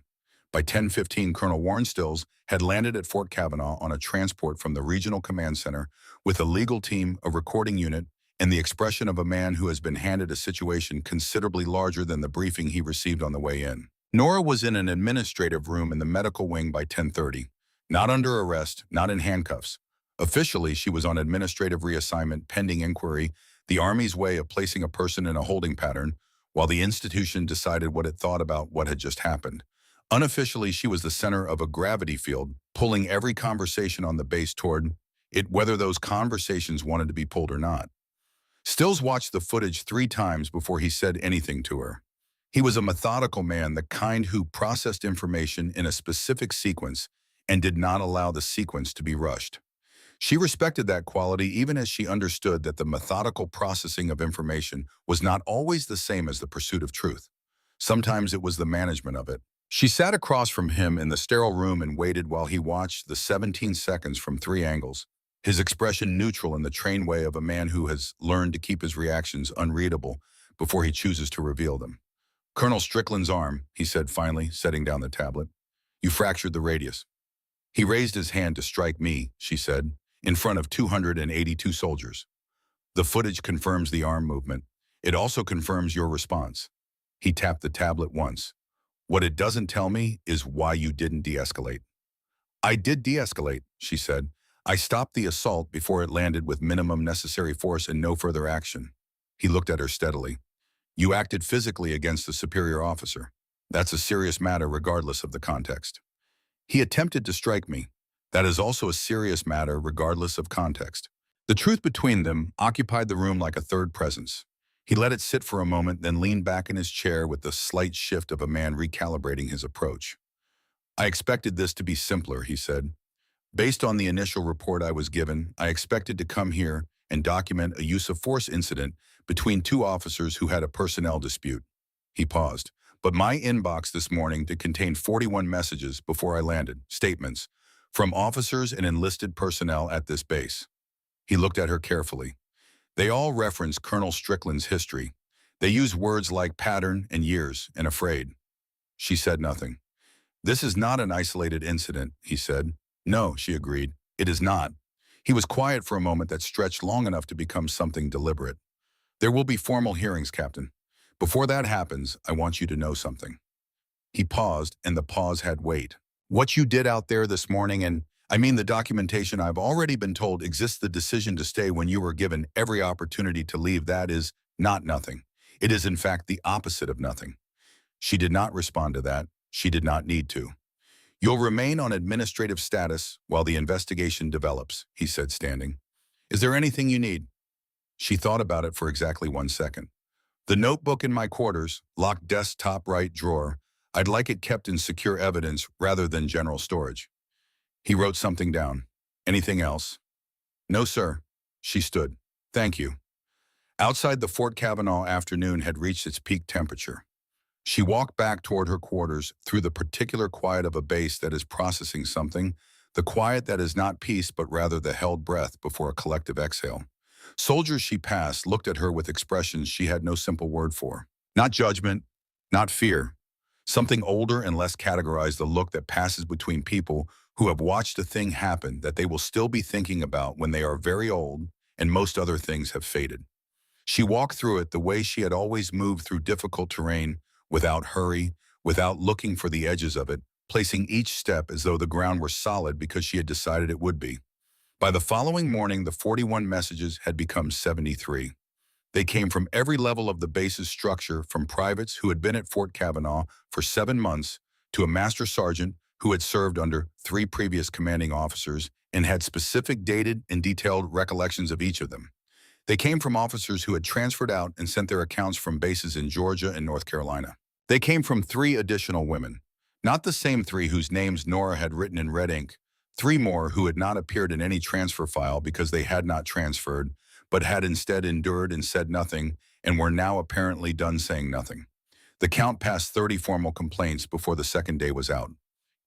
By 10:15, Colonel Warren Stills had landed at Fort Kavanaugh on a transport from the Regional Command Center with a legal team, a recording unit, and the expression of a man who has been handed a situation considerably larger than the briefing he received on the way in. Nora was in an administrative room in the medical wing by 10:30, not under arrest, not in handcuffs. Officially, she was on administrative reassignment pending inquiry, the Army's way of placing a person in a holding pattern, while the institution decided what it thought about what had just happened. Unofficially, she was the center of a gravity field, pulling every conversation on the base toward it, whether those conversations wanted to be pulled or not. Stills watched the footage 3 times before he said anything to her. He was a methodical man, the kind who processed information in a specific sequence and did not allow the sequence to be rushed. She respected that quality, even as she understood that the methodical processing of information was not always the same as the pursuit of truth. Sometimes it was the management of it. She sat across from him in the sterile room and waited while he watched the 17 seconds from 3 angles, his expression neutral in the trained way of a man who has learned to keep his reactions unreadable before he chooses to reveal them. "Colonel Strickland's arm," he said finally, setting down the tablet. "You fractured the radius." "He raised his hand to strike me," she said, "in front of 282 soldiers. The footage confirms the arm movement. It also confirms your response." He tapped the tablet once. "What it doesn't tell me is why you didn't de-escalate." "I did de-escalate," she said. "I stopped the assault before it landed with minimum necessary force and no further action." He looked at her steadily. "You acted physically against a superior officer. That's a serious matter regardless of the context." "He attempted to strike me. That is also a serious matter regardless of context." The truth between them occupied the room like a third presence. He let it sit for a moment, then leaned back in his chair with the slight shift of a man recalibrating his approach. "I expected this to be simpler," he said. "Based on the initial report I was given, I expected to come here and document a use of force incident between 2 officers who had a personnel dispute." He paused. "But my inbox this morning did contain 41 messages before I landed, statements, from officers and enlisted personnel at this base." He looked at her carefully. They all reference Colonel Strickland's history. They use words like pattern and years and afraid. She said nothing. This is not an isolated incident, he said. No, she agreed. It is not. He was quiet for a moment that stretched long enough to become something deliberate. There will be formal hearings, Captain. Before that happens, I want you to know something. He paused, and the pause had weight. What you did out there this morning, and I mean the documentation I've already been told exists the decision to stay when you were given every opportunity to leave, that is not nothing. It is in fact the opposite of nothing. She did not respond to that. She did not need to. You'll remain on administrative status while the investigation develops, he said, standing. Is there anything you need? She thought about it for exactly 1 second. The notebook in my quarters, locked desk top right drawer. I'd like it kept in secure evidence rather than general storage. He wrote something down. Anything else? No, sir. She stood. Thank you. Outside, the Fort Kavanaugh afternoon had reached its peak temperature. She walked back toward her quarters through the particular quiet of a base that is processing something, the quiet that is not peace but rather the held breath before a collective exhale. Soldiers she passed looked at her with expressions she had no simple word for. Not judgment, not fear. Something older and less categorized, the look that passes between people who have watched a thing happen that they will still be thinking about when they are very old and most other things have faded. She walked through it the way she had always moved through difficult terrain, without hurry, without looking for the edges of it, placing each step as though the ground were solid because she had decided it would be. By the following morning, the 41 messages had become 73. They came from every level of the base's structure, from privates who had been at Fort Kavanaugh for 7 months to a master sergeant who had served under 3 previous commanding officers and had specific dated and detailed recollections of each of them. They came from officers who had transferred out and sent their accounts from bases in Georgia and North Carolina. They came from 3 additional women, not the same 3 whose names Nora had written in red ink, 3 more who had not appeared in any transfer file because they had not transferred, but had instead endured and said nothing and were now apparently done saying nothing. The count passed 30 formal complaints before the second day was out.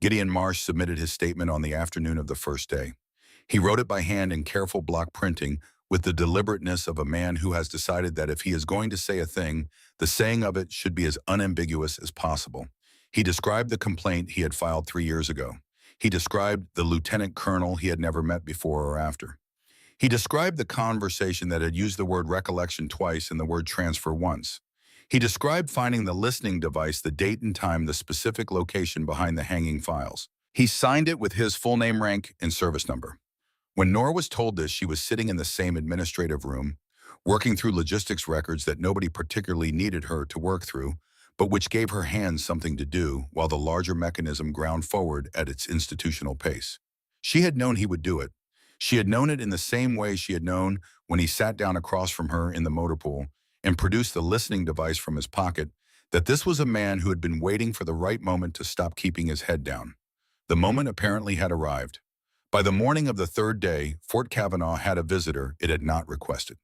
Gideon Marsh submitted his statement on the afternoon of the first day. He wrote it by hand in careful block printing with the deliberateness of a man who has decided that if he is going to say a thing, the saying of it should be as unambiguous as possible. He described the complaint he had filed 3 years ago. He described the lieutenant colonel he had never met before or after. He described the conversation that had used the word recollection twice and the word transfer once. He described finding the listening device, the date and time, the specific location behind the hanging files. He signed it with his full name, rank, and service number. When Nora was told this, she was sitting in the same administrative room, working through logistics records that nobody particularly needed her to work through, but which gave her hands something to do while the larger mechanism ground forward at its institutional pace. She had known he would do it. She had known it in the same way she had known when he sat down across from her in the motor pool and produced the listening device from his pocket, that this was a man who had been waiting for the right moment to stop keeping his head down. The moment apparently had arrived. By the morning of the third day, Fort Kavanaugh had a visitor it had not requested.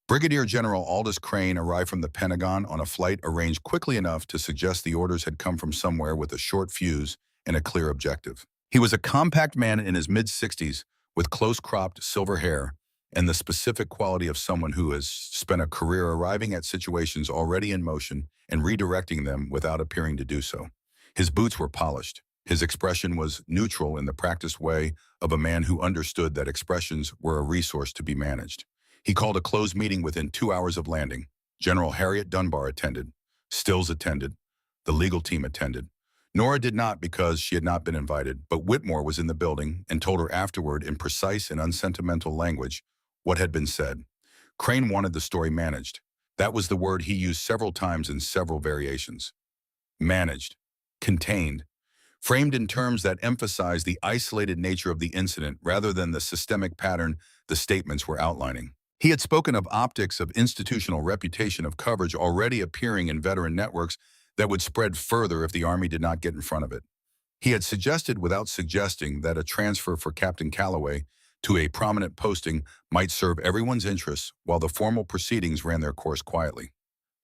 Brigadier General Aldous Crane arrived from the Pentagon on a flight arranged quickly enough to suggest the orders had come from somewhere with a short fuse and a clear objective. He was a compact man in his mid-60s with close-cropped silver hair and the specific quality of someone who has spent a career arriving at situations already in motion and redirecting them without appearing to do so. His boots were polished. His expression was neutral in the practiced way of a man who understood that expressions were a resource to be managed. He called a closed meeting within 2 hours of landing. General Harriet Dunbar attended. Stills attended. The legal team attended. Nora did not because she had not been invited, but Whitmore was in the building and told her afterward in precise and unsentimental language what had been said. Crane wanted the story managed. That was the word he used several times in several variations. Managed. Contained. Framed in terms that emphasized the isolated nature of the incident rather than the systemic pattern the statements were outlining. He had spoken of optics of institutional reputation of coverage already appearing in veteran networks that would spread further if the Army did not get in front of it. He had suggested without suggesting that a transfer for Captain Calloway to a prominent posting might serve everyone's interests while the formal proceedings ran their course quietly.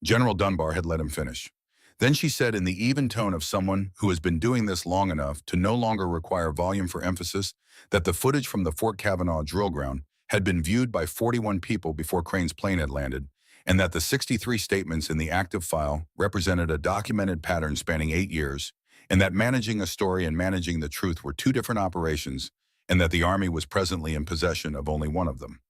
General Dunbar had let him finish. Then she said in the even tone of someone who has been doing this long enough to no longer require volume for emphasis that the footage from the Fort Kavanaugh drill ground had been viewed by 41 people before Crane's plane had landed, and that the 63 statements in the active file represented a documented pattern spanning 8 years, and that managing a story and managing the truth were two different operations, and that the Army was presently in possession of only one of them.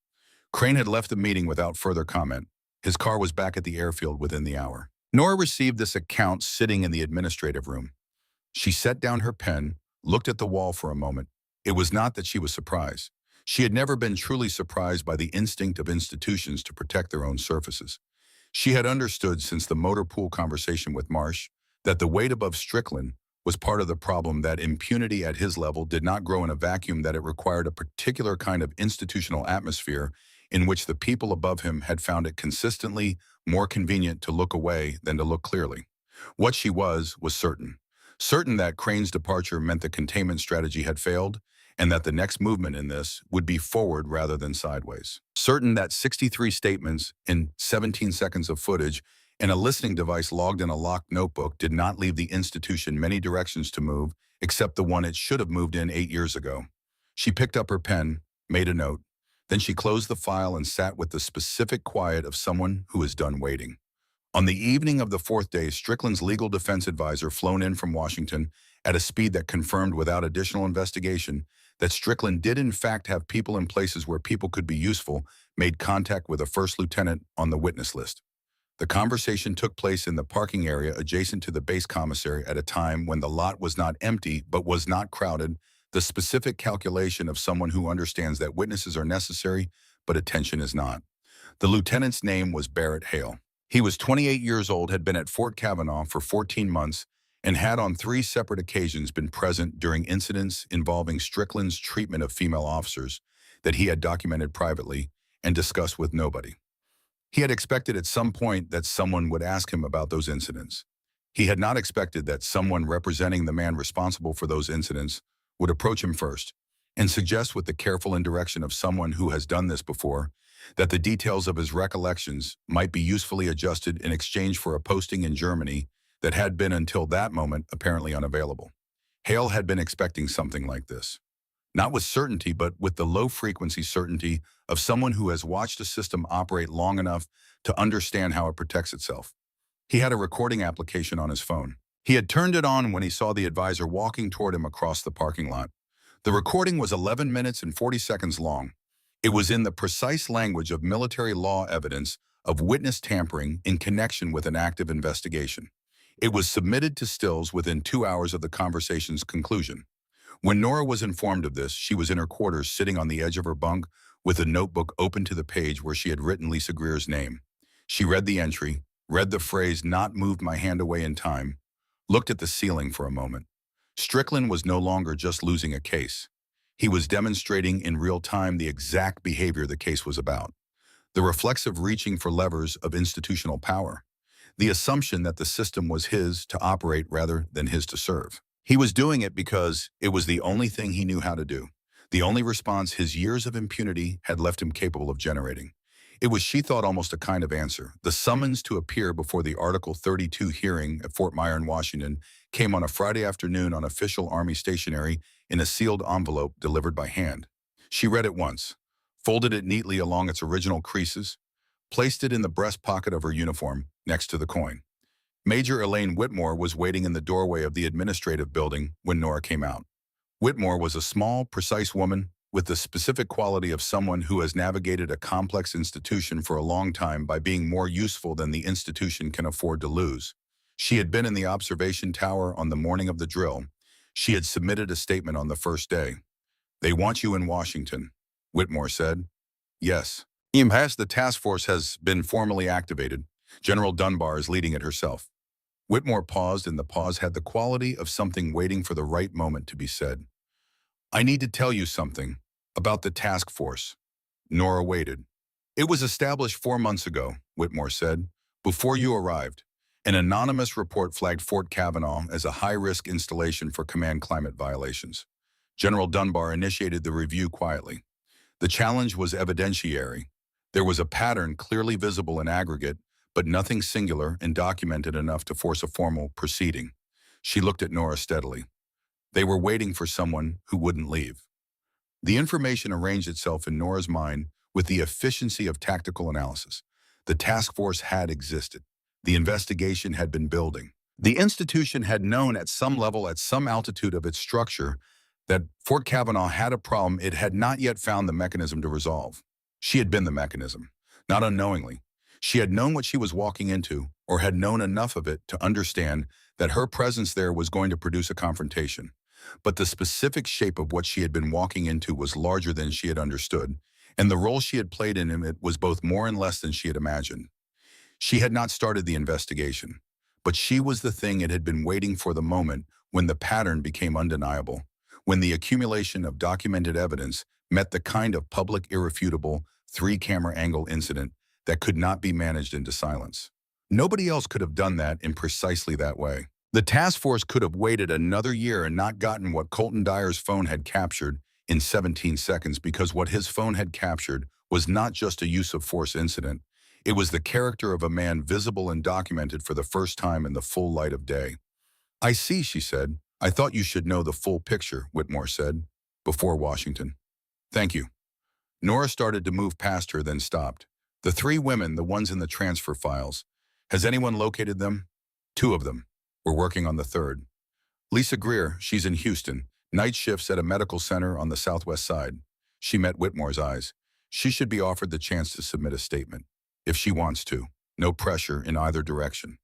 Crane had left the meeting without further comment. His car was back at the airfield within the hour. Nora received this account sitting in the administrative room. She set down her pen, looked at the wall for a moment. It was not that she was surprised. She had never been truly surprised by the instinct of institutions to protect their own surfaces. She had understood since the motor pool conversation with Marsh that the weight above Strickland was part of the problem, that impunity at his level did not grow in a vacuum, that it required a particular kind of institutional atmosphere in which the people above him had found it consistently more convenient to look away than to look clearly. What she was certain. Certain that Crane's departure meant the containment strategy had failed, and that the next movement in this would be forward rather than sideways. Certain that 63 statements in 17 seconds of footage and a listening device logged in a locked notebook did not leave the institution many directions to move, except the one it should have moved in 8 years ago. She picked up her pen, made a note. Then she closed the file and sat with the specific quiet of someone who is done waiting. On the evening of the fourth day, Strickland's legal defense advisor, flown in from Washington at a speed that confirmed without additional investigation that Strickland did in fact have people in places where people could be useful, made contact with a first lieutenant on the witness list. The conversation took place in the parking area adjacent to the base commissary at a time when the lot was not empty but was not crowded, the specific calculation of someone who understands that witnesses are necessary but attention is not. The lieutenant's name was Barrett Hale. He was 28 years old, had been at Fort Kavanaugh for 14 months, and had on 3 separate occasions been present during incidents involving Strickland's treatment of female officers that he had documented privately and discussed with nobody. He had expected at some point that someone would ask him about those incidents. He had not expected that someone representing the man responsible for those incidents would approach him first and suggest, with the careful indirection of someone who has done this before, that the details of his recollections might be usefully adjusted in exchange for a posting in Germany that had been until that moment apparently unavailable. Hale had been expecting something like this. Not with certainty, but with the low-frequency certainty of someone who has watched a system operate long enough to understand how it protects itself. He had a recording application on his phone. He had turned it on when he saw the advisor walking toward him across the parking lot. The recording was 11 minutes and 40 seconds long. It was in the precise language of military law evidence of witness tampering in connection with an active investigation. It was submitted to Stills within 2 hours of the conversation's conclusion. When Nora was informed of this, she was in her quarters, sitting on the edge of her bunk with a notebook open to the page where she had written Lisa Greer's name. She read the entry, read the phrase, "not moved my hand away in time," looked at the ceiling for a moment. Strickland was no longer just losing a case. He was demonstrating in real time the exact behavior the case was about. The reflexive reaching for levers of institutional power. The assumption that the system was his to operate rather than his to serve. He was doing it because it was the only thing he knew how to do, the only response his years of impunity had left him capable of generating. It was, she thought, almost a kind of answer. The summons to appear before the Article 32 hearing at Fort Myer in Washington came on a Friday afternoon on official Army stationery in a sealed envelope delivered by hand. She read it once, folded it neatly along its original creases, placed it in the breast pocket of her uniform next to the coin. Major Elaine Whitmore was waiting in the doorway of the administrative building when Nora came out. Whitmore was a small, precise woman with the specific quality of someone who has navigated a complex institution for a long time by being more useful than the institution can afford to lose. She had been in the observation tower on the morning of the drill. She had submitted a statement on the first day. "They want you in Washington," Whitmore said. "Yes. The task force has been formally activated. General Dunbar is leading it herself." Whitmore paused, and the pause had the quality of something waiting for the right moment to be said. "I need to tell you something about the task force." Nora waited. "It was established 4 months ago," Whitmore said, "before you arrived. An anonymous report flagged Fort Kavanaugh as a high-risk installation for command climate violations. General Dunbar initiated the review quietly. The challenge was evidentiary. There was a pattern clearly visible in aggregate, but nothing singular and documented enough to force a formal proceeding." She looked at Nora steadily. "They were waiting for someone who wouldn't leave." The information arranged itself in Nora's mind with the efficiency of tactical analysis. The task force had existed. The investigation had been building. The institution had known at some level, at some altitude of its structure, that Fort Kavanaugh had a problem it had not yet found the mechanism to resolve. She had been the mechanism, not unknowingly. She had known what she was walking into, or had known enough of it to understand that her presence there was going to produce a confrontation. But the specific shape of what she had been walking into was larger than she had understood, and the role she had played in it was both more and less than she had imagined. She had not started the investigation, but she was the thing it had been waiting for, the moment when the pattern became undeniable, when the accumulation of documented evidence met the kind of public, irrefutable, three-camera angle incident that could not be managed into silence. Nobody else could have done that in precisely that way. The task force could have waited another year and not gotten what Colton Dyer's phone had captured in 17 seconds, because what his phone had captured was not just a use of force incident. It was the character of a man visible and documented for the first time in the full light of day. "I see," she said. "I thought you should know the full picture," Whitmore said, before Washington. "Thank you." Nora started to move past her, then stopped. "The three women, the ones in the transfer files. Has anyone located them?" "Two of them. We're working on the third. Lisa Greer, she's in Houston, night shifts at a medical center on the southwest side." She met Whitmore's eyes. "She should be offered the chance to submit a statement, if she wants to. No pressure in either direction."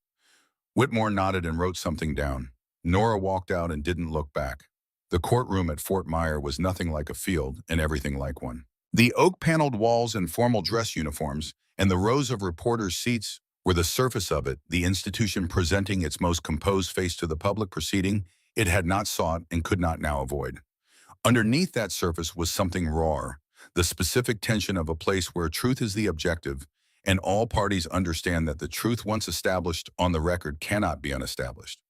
Whitmore nodded and wrote something down. Nora walked out and didn't look back. The courtroom at Fort Myer was nothing like a field and everything like one. The oak-paneled walls and formal dress uniforms and the rows of reporters' seats were the surface of it, the institution presenting its most composed face to the public proceeding it had not sought and could not now avoid. Underneath that surface was something raw, the specific tension of a place where truth is the objective, and all parties understand that the truth once established on the record cannot be unestablished.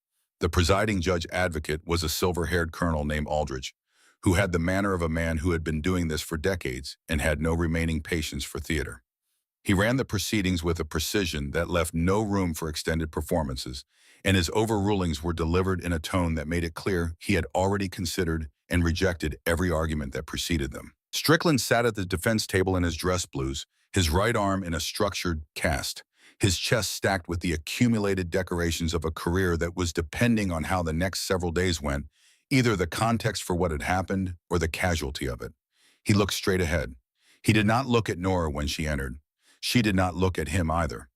The presiding judge advocate was a silver-haired colonel named Aldrich, who had the manner of a man who had been doing this for decades and had no remaining patience for theater. He ran the proceedings with a precision that left no room for extended performances, and his overrulings were delivered in a tone that made it clear he had already considered and rejected every argument that preceded them. Strickland sat at the defense table in his dress blues, his right arm in a structured cast, his chest stacked with the accumulated decorations of a career that was depending on how the next several days went, either the context for what had happened or the casualty of it. He looked straight ahead. He did not look at Nora when she entered. She did not look at him either.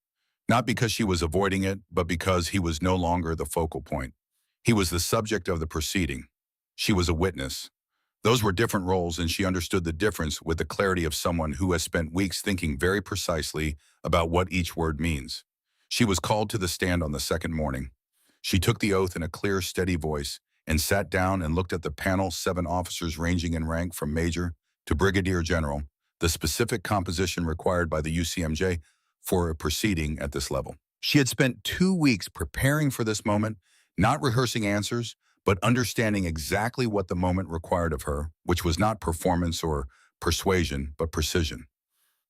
Not because she was avoiding it, but because he was no longer the focal point. He was the subject of the proceeding. She was a witness. Those were different roles, and she understood the difference with the clarity of someone who has spent weeks thinking very precisely about what each word means. She was called to the stand on the second morning. She took the oath in a clear, steady voice and sat down and looked at the panel, 7 officers ranging in rank from major to brigadier general, the specific composition required by the UCMJ for a proceeding at this level. She had spent 2 weeks preparing for this moment, not rehearsing answers, but understanding exactly what the moment required of her, which was not performance or persuasion, but precision.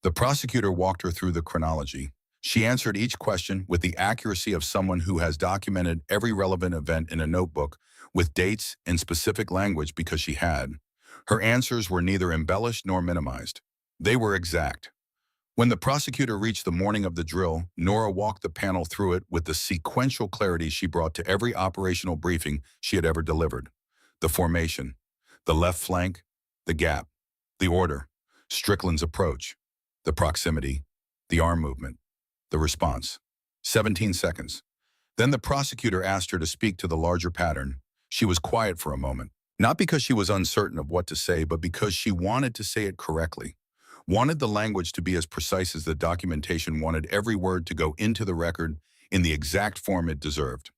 The prosecutor walked her through the chronology. She answered each question with the accuracy of someone who has documented every relevant event in a notebook with dates and specific language because she had. Her answers were neither embellished nor minimized. They were exact. When the prosecutor reached the morning of the drill, Nora walked the panel through it with the sequential clarity she brought to every operational briefing she had ever delivered. The formation, the left flank, the gap, the order, Strickland's approach, the proximity, the arm movement, the response. 17 seconds. Then the prosecutor asked her to speak to the larger pattern. She was quiet for a moment, not because she was uncertain of what to say, but because she wanted to say it correctly. Wanted the language to be as precise as the documentation wanted every word to go into the record in the exact form it deserved.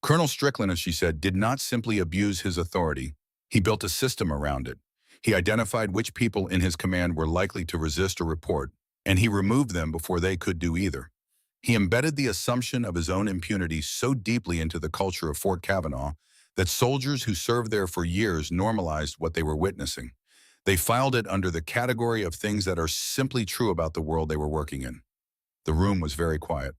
Colonel Strickland, as she said, did not simply abuse his authority. He built a system around it. He identified which people in his command were likely to resist a report, and he removed them before they could do either. He embedded the assumption of his own impunity so deeply into the culture of Fort Kavanaugh that soldiers who served there for years normalized what they were witnessing. They filed it under the category of things that are simply true about the world they were working in. The room was very quiet.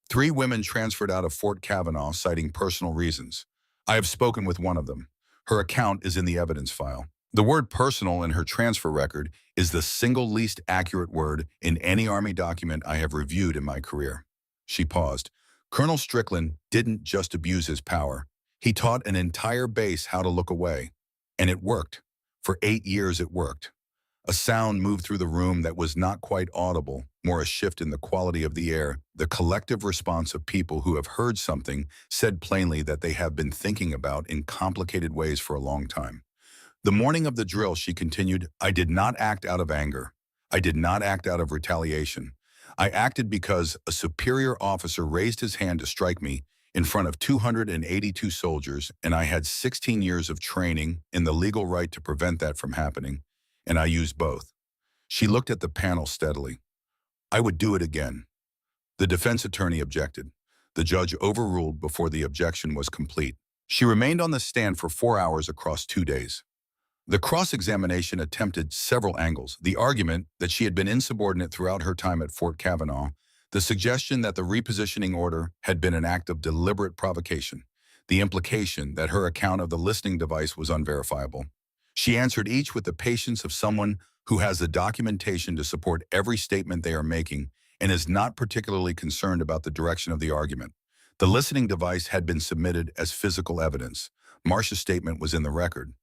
3 women transferred out of Fort Kavanaugh citing personal reasons. I have spoken with one of them. Her account is in the evidence file. The word personal in her transfer record is the single least accurate word in any Army document I have reviewed in my career. She paused. Colonel Strickland didn't just abuse his power. He taught an entire base how to look away. And it worked. For 8 years it worked. A sound moved through the room that was not quite audible, more a shift in the quality of the air, the collective response of people who have heard something said plainly that they have been thinking about in complicated ways for a long time. The morning of the drill, she continued, I did not act out of anger. I did not act out of retaliation. I acted because a superior officer raised his hand to strike me in front of 282 soldiers, and I had 16 years of training in the legal right to prevent that from happening, and I used both. She looked at the panel steadily. I would do it again. The defense attorney objected. The judge overruled before the objection was complete. She remained on the stand for 4 hours across 2 days. The cross-examination attempted several angles: the argument that she had been insubordinate throughout her time at Fort Kavanaugh, the suggestion that the repositioning order had been an act of deliberate provocation, the implication that her account of the listening device was unverifiable. She answered each with the patience of someone who has the documentation to support every statement they are making and is not particularly concerned about the direction of the argument. The listening device had been submitted as physical evidence. Marcia's statement was in the record.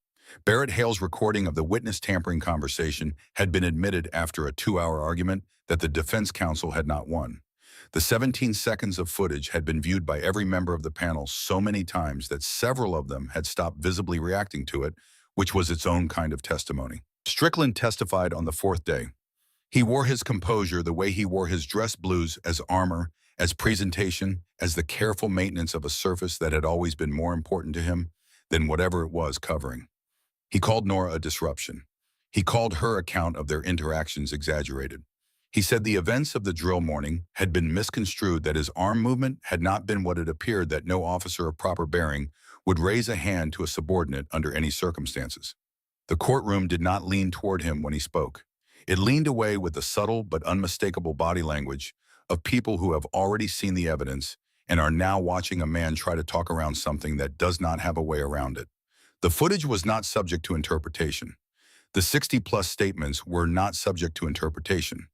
Barrett Hale's recording of the witness tampering conversation had been admitted after a 2-hour argument that the defense counsel had not won. The 17 seconds of footage had been viewed by every member of the panel so many times that several of them had stopped visibly reacting to it, which was its own kind of testimony. Strickland testified on the 4th day. He wore his composure the way he wore his dress blues, as armor, as presentation, as the careful maintenance of a surface that had always been more important to him than whatever it was covering. He called Nora a disruption. He called her account of their interactions exaggerated. He said the events of the drill morning had been misconstrued, that his arm movement had not been what it appeared, that no officer of proper bearing would raise a hand to a subordinate under any circumstances. The courtroom did not lean toward him when he spoke. It leaned away with the subtle but unmistakable body language of people who have already seen the evidence and are now watching a man try to talk around something that does not have a way around it. The footage was not subject to interpretation. The 60-plus statements were not subject to interpretation.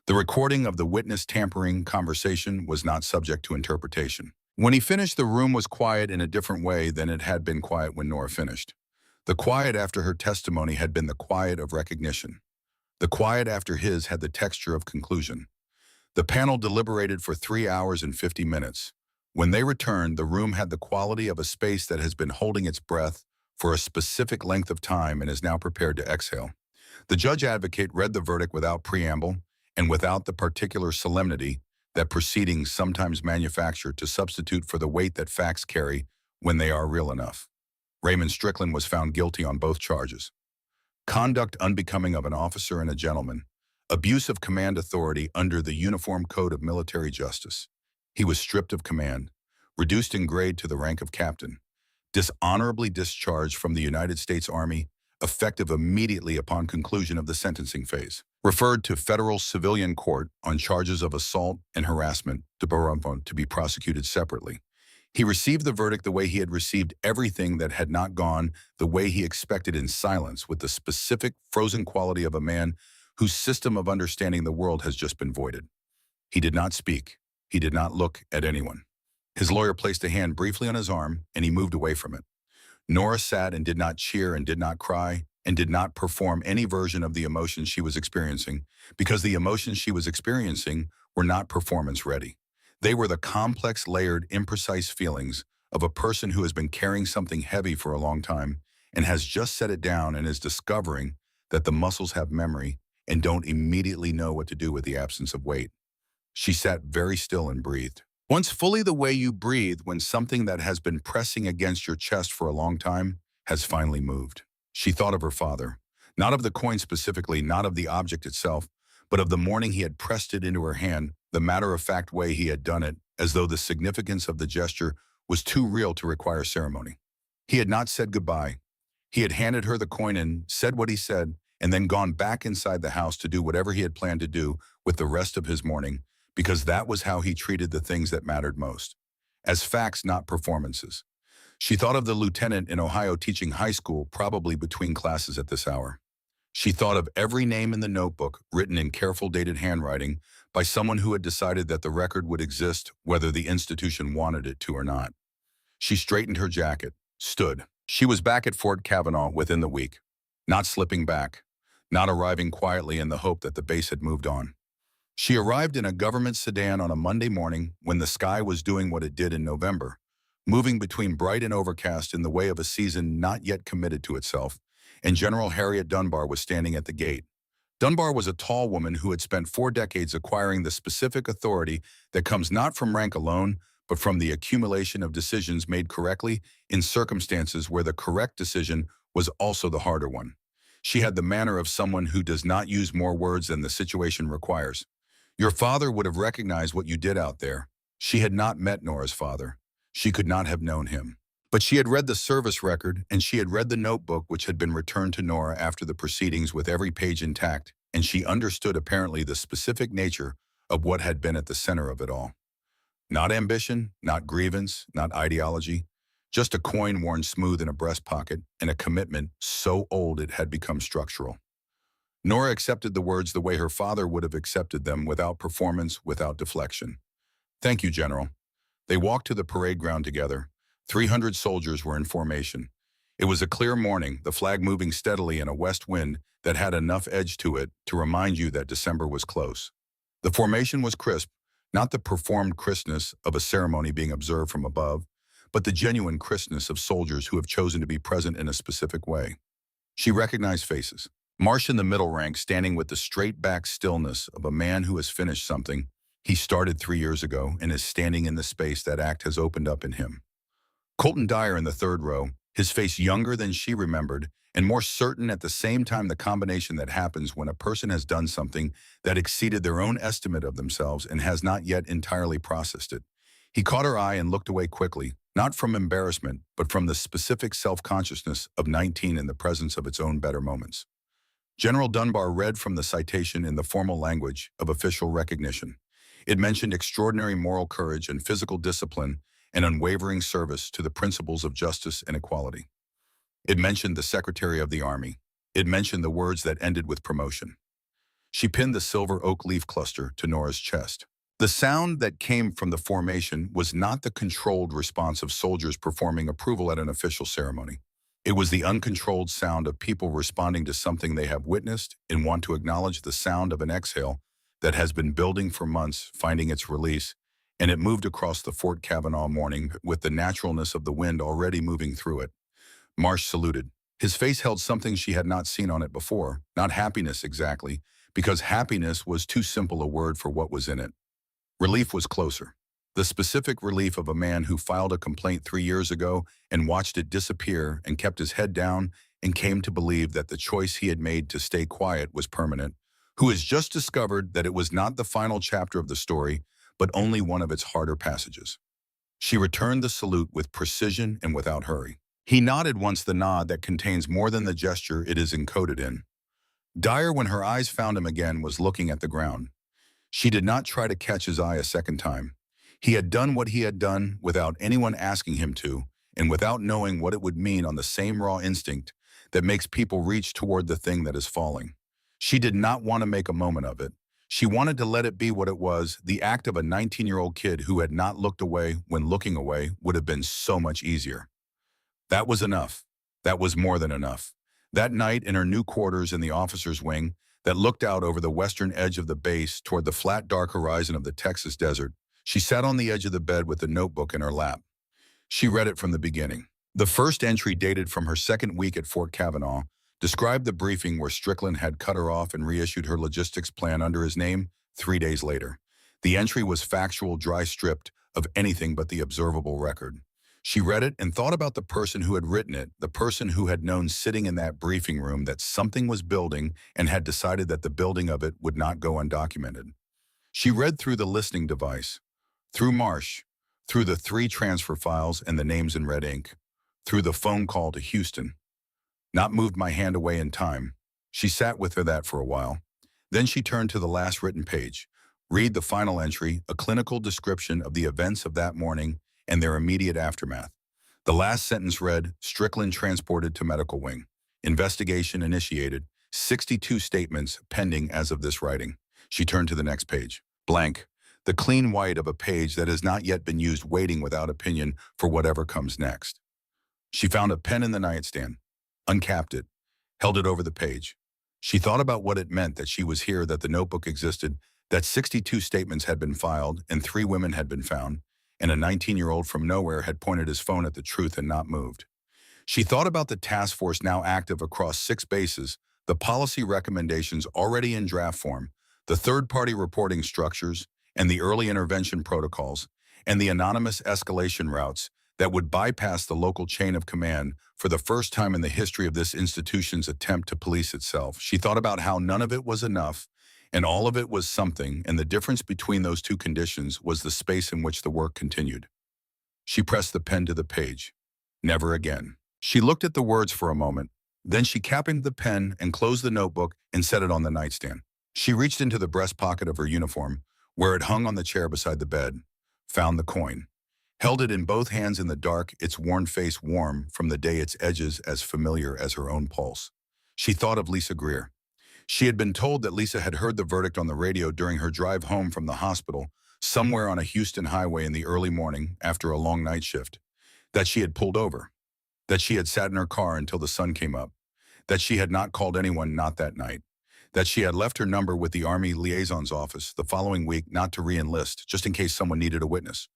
The recording of the witness tampering conversation was not subject to interpretation. When he finished, the room was quiet in a different way than it had been quiet when Nora finished. The quiet after her testimony had been the quiet of recognition. The quiet after his had the texture of conclusion. The panel deliberated for 3 hours and 50 minutes. When they returned, the room had the quality of a space that has been holding its breath for a specific length of time and is now prepared to exhale. The judge advocate read the verdict without preamble and without the particular solemnity that proceedings sometimes manufacture to substitute for the weight that facts carry when they are real enough. Raymond Strickland was found guilty on both charges: conduct unbecoming of an officer and a gentleman, abuse of command authority under the Uniform Code of Military Justice. He was stripped of command, reduced in grade to the rank of captain, dishonorably discharged from the United States Army, effective immediately upon conclusion of the sentencing phase, referred to federal civilian court on charges of assault and harassment to be prosecuted separately. He received the verdict the way he had received everything that had not gone the way he expected, in silence, with the specific frozen quality of a man whose system of understanding the world has just been voided. He did not speak. He did not look at anyone. His lawyer placed a hand briefly on his arm, and he moved away from it. Nora sat and did not cheer and did not cry and did not perform any version of the emotions she was experiencing, because the emotions she was experiencing were not performance-ready. They were the complex, layered, imprecise feelings of a person who has been carrying something heavy for a long time and has just set it down and is discovering that the muscles have memory and don't immediately know what to do with the absence of weight. She sat very still and breathed. Once fully the way you breathe when something that has been pressing against your chest for a long time has finally moved. She thought of her father, not of the coin specifically, not of the object itself, but of the morning he had pressed it into her hand, the matter-of-fact way he had done it, as though the significance of the gesture was too real to require ceremony. He had not said goodbye. He had handed her the coin and said what he said, and then gone back inside the house to do whatever he had planned to do with the rest of his morning, because that was how he treated the things that mattered most, as facts, not performances. She thought of the lieutenant in Ohio teaching high school, probably between classes at this hour. She thought of every name in the notebook, written in careful dated handwriting, by someone who had decided that the record would exist whether the institution wanted it to or not. She straightened her jacket, stood. She was back at Fort Kavanaugh within the week, not slipping back, not arriving quietly in the hope that the base had moved on. She arrived in a government sedan on a Monday morning when the sky was doing what it did in November, moving between bright and overcast in the way of a season not yet committed to itself, and General Harriet Dunbar was standing at the gate. Dunbar was a tall woman who had spent 4 decades acquiring the specific authority that comes not from rank alone, but from the accumulation of decisions made correctly in circumstances where the correct decision was also the harder one. She had the manner of someone who does not use more words than the situation requires. Your father would have recognized what you did out there. She had not met Nora's father. She could not have known him. But she had read the service record, and she had read the notebook which had been returned to Nora after the proceedings with every page intact, and she understood apparently the specific nature of what had been at the center of it all. Not ambition, not grievance, not ideology, just a coin worn smooth in a breast pocket and a commitment so old it had become structural. Nora accepted the words the way her father would have accepted them, without performance, without deflection. Thank you, General. They walked to the parade ground together. 300 soldiers were in formation. It was a clear morning, the flag moving steadily in a west wind that had enough edge to it to remind you that December was close. The formation was crisp, not the performed crispness of a ceremony being observed from above, but the genuine crispness of soldiers who have chosen to be present in a specific way. She recognized faces. Marsh in the middle rank, standing with the straight-back stillness of a man who has finished something he started 3 years ago and is standing in the space that act has opened up in him. Colton Dyer in the third row, his face younger than she remembered, and more certain at the same time, the combination that happens when a person has done something that exceeded their own estimate of themselves and has not yet entirely processed it. He caught her eye and looked away quickly, not from embarrassment, but from the specific self-consciousness of 19 in the presence of its own better moments. General Dunbar read from the citation in the formal language of official recognition. It mentioned extraordinary moral courage and physical discipline and unwavering service to the principles of justice and equality. It mentioned the Secretary of the Army. It mentioned the words that ended with promotion. She pinned the silver oak leaf cluster to Nora's chest. The sound that came from the formation was not the controlled response of soldiers performing approval at an official ceremony. It was the uncontrolled sound of people responding to something they have witnessed and want to acknowledge, the sound of an exhale that has been building for months, finding its release, and it moved across the Fort Kavanaugh morning with the naturalness of the wind already moving through it. Marsh saluted. His face held something she had not seen on it before, not happiness exactly, because happiness was too simple a word for what was in it. Relief was closer. The specific relief of a man who filed a complaint 3 years ago and watched it disappear and kept his head down and came to believe that the choice he had made to stay quiet was permanent, who has just discovered that it was not the final chapter of the story, but only one of its harder passages. She returned the salute with precision and without hurry. He nodded once, the nod that contains more than the gesture it is encoded in. Dyer, when her eyes found him again, was looking at the ground. She did not try to catch his eye a second time. He had done what he had done without anyone asking him to, and without knowing what it would mean, on the same raw instinct that makes people reach toward the thing that is falling. She did not want to make a moment of it. She wanted to let it be what it was, the act of a 19-year-old kid who had not looked away when looking away would have been so much easier. That was enough. That was more than enough. That night, in her new quarters in the officer's wing that looked out over the western edge of the base toward the flat, dark horizon of the Texas desert, she sat on the edge of the bed with the notebook in her lap. She read it from the beginning. The first entry, dated from her second week at Fort Kavanaugh, described the briefing where Strickland had cut her off and reissued her logistics plan under his name 3 days later. The entry was factual, dry, stripped of anything but the observable record. She read it and thought about the person who had written it, the person who had known sitting in that briefing room that something was building and had decided that the building of it would not go undocumented. She read through the listening device, through Marsh, through the 3 transfer files and the names in red ink, through the phone call to Houston. Not moved my hand away in time. She sat with her that for a while. Then she turned to the last written page. Read the final entry, a clinical description of the events of that morning and their immediate aftermath. The last sentence read, Strickland transported to medical wing. Investigation initiated. 62 statements pending as of this writing. She turned to the next page. Blank. The clean white of a page that has not yet been used, waiting without opinion for whatever comes next. She found a pen in the nightstand, uncapped it, held it over the page. She thought about what it meant that she was here, that the notebook existed, that 62 statements had been filed and 3 women had been found, and a 19-year-old from nowhere had pointed his phone at the truth and not moved. She thought about the task force now active across 6 bases, the policy recommendations already in draft form, the third-party reporting structures, and the early intervention protocols, and the anonymous escalation routes that would bypass the local chain of command for the first time in the history of this institution's attempt to police itself. She thought about how none of it was enough, and all of it was something, and the difference between those two conditions was the space in which the work continued. She pressed the pen to the page. Never again. She looked at the words for a moment, then she capped the pen and closed the notebook and set it on the nightstand. She reached into the breast pocket of her uniform, where it hung on the chair beside the bed, found the coin, held it in both hands in the dark, its worn face warm from the day, its edges as familiar as her own pulse. She thought of Lisa Greer. She had been told that Lisa had heard the verdict on the radio during her drive home from the hospital, somewhere on a Houston highway in the early morning after a long night shift, that she had pulled over, that she had sat in her car until the sun came up, that she had not called anyone, not that night, that she had left her number with the Army Liaison's office the following week not to re-enlist, just in case someone needed a witness,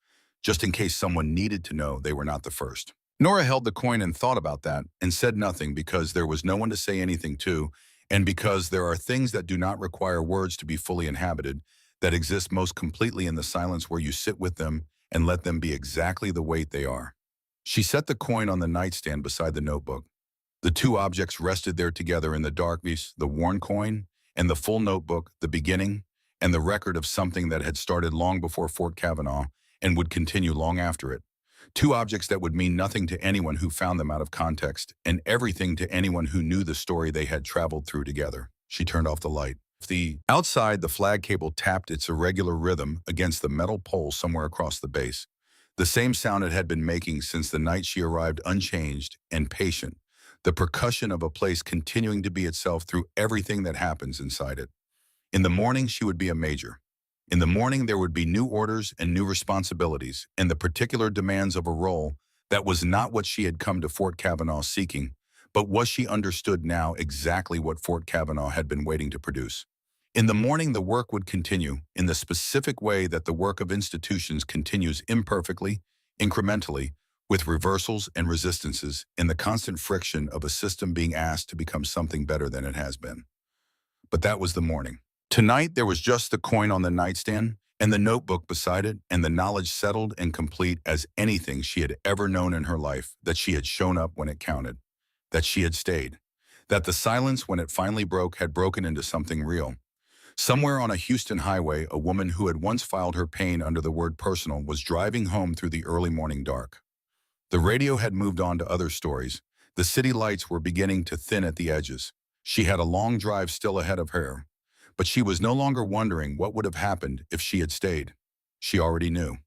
just in case someone needed to know they were not the first. Nora held the coin and thought about that and said nothing, because there was no one to say anything to, and because there are things that do not require words to be fully inhabited, that exist most completely in the silence where you sit with them and let them be exactly the weight they are. She set the coin on the nightstand beside the notebook. The two objects rested there together in the darkness, the worn coin and the full notebook, the beginning and the record of something that had started long before Fort Kavanaugh and would continue long after it. Two objects that would mean nothing to anyone who found them out of context, and everything to anyone who knew the story they had traveled through together. She turned off the light. Outside, the flag cable tapped its irregular rhythm against the metal pole somewhere across the base. The same sound it had been making since the night she arrived, unchanged and patient. The percussion of a place continuing to be itself through everything that happens inside it. In the morning, she would be a major. In the morning, there would be new orders and new responsibilities and the particular demands of a role that was not what she had come to Fort Kavanaugh seeking, but was she understood now exactly what Fort Kavanaugh had been waiting to produce. In the morning, the work would continue in the specific way that the work of institutions continues, imperfectly, incrementally, with reversals and resistances, in the constant friction of a system being asked to become something better than it has been. But that was the morning. Tonight, there was just the coin on the nightstand and the notebook beside it, and the knowledge settled and complete as anything she had ever known in her life, that she had shown up when it counted, that she had stayed, that the silence, when it finally broke, had broken into something real. Somewhere on a Houston highway, a woman who had once filed her pain under the word personal was driving home through the early morning dark. The radio had moved on to other stories. The city lights were beginning to thin at the edges. She had a long drive still ahead of her, but she was no longer wondering what would have happened if she had stayed. She already knew.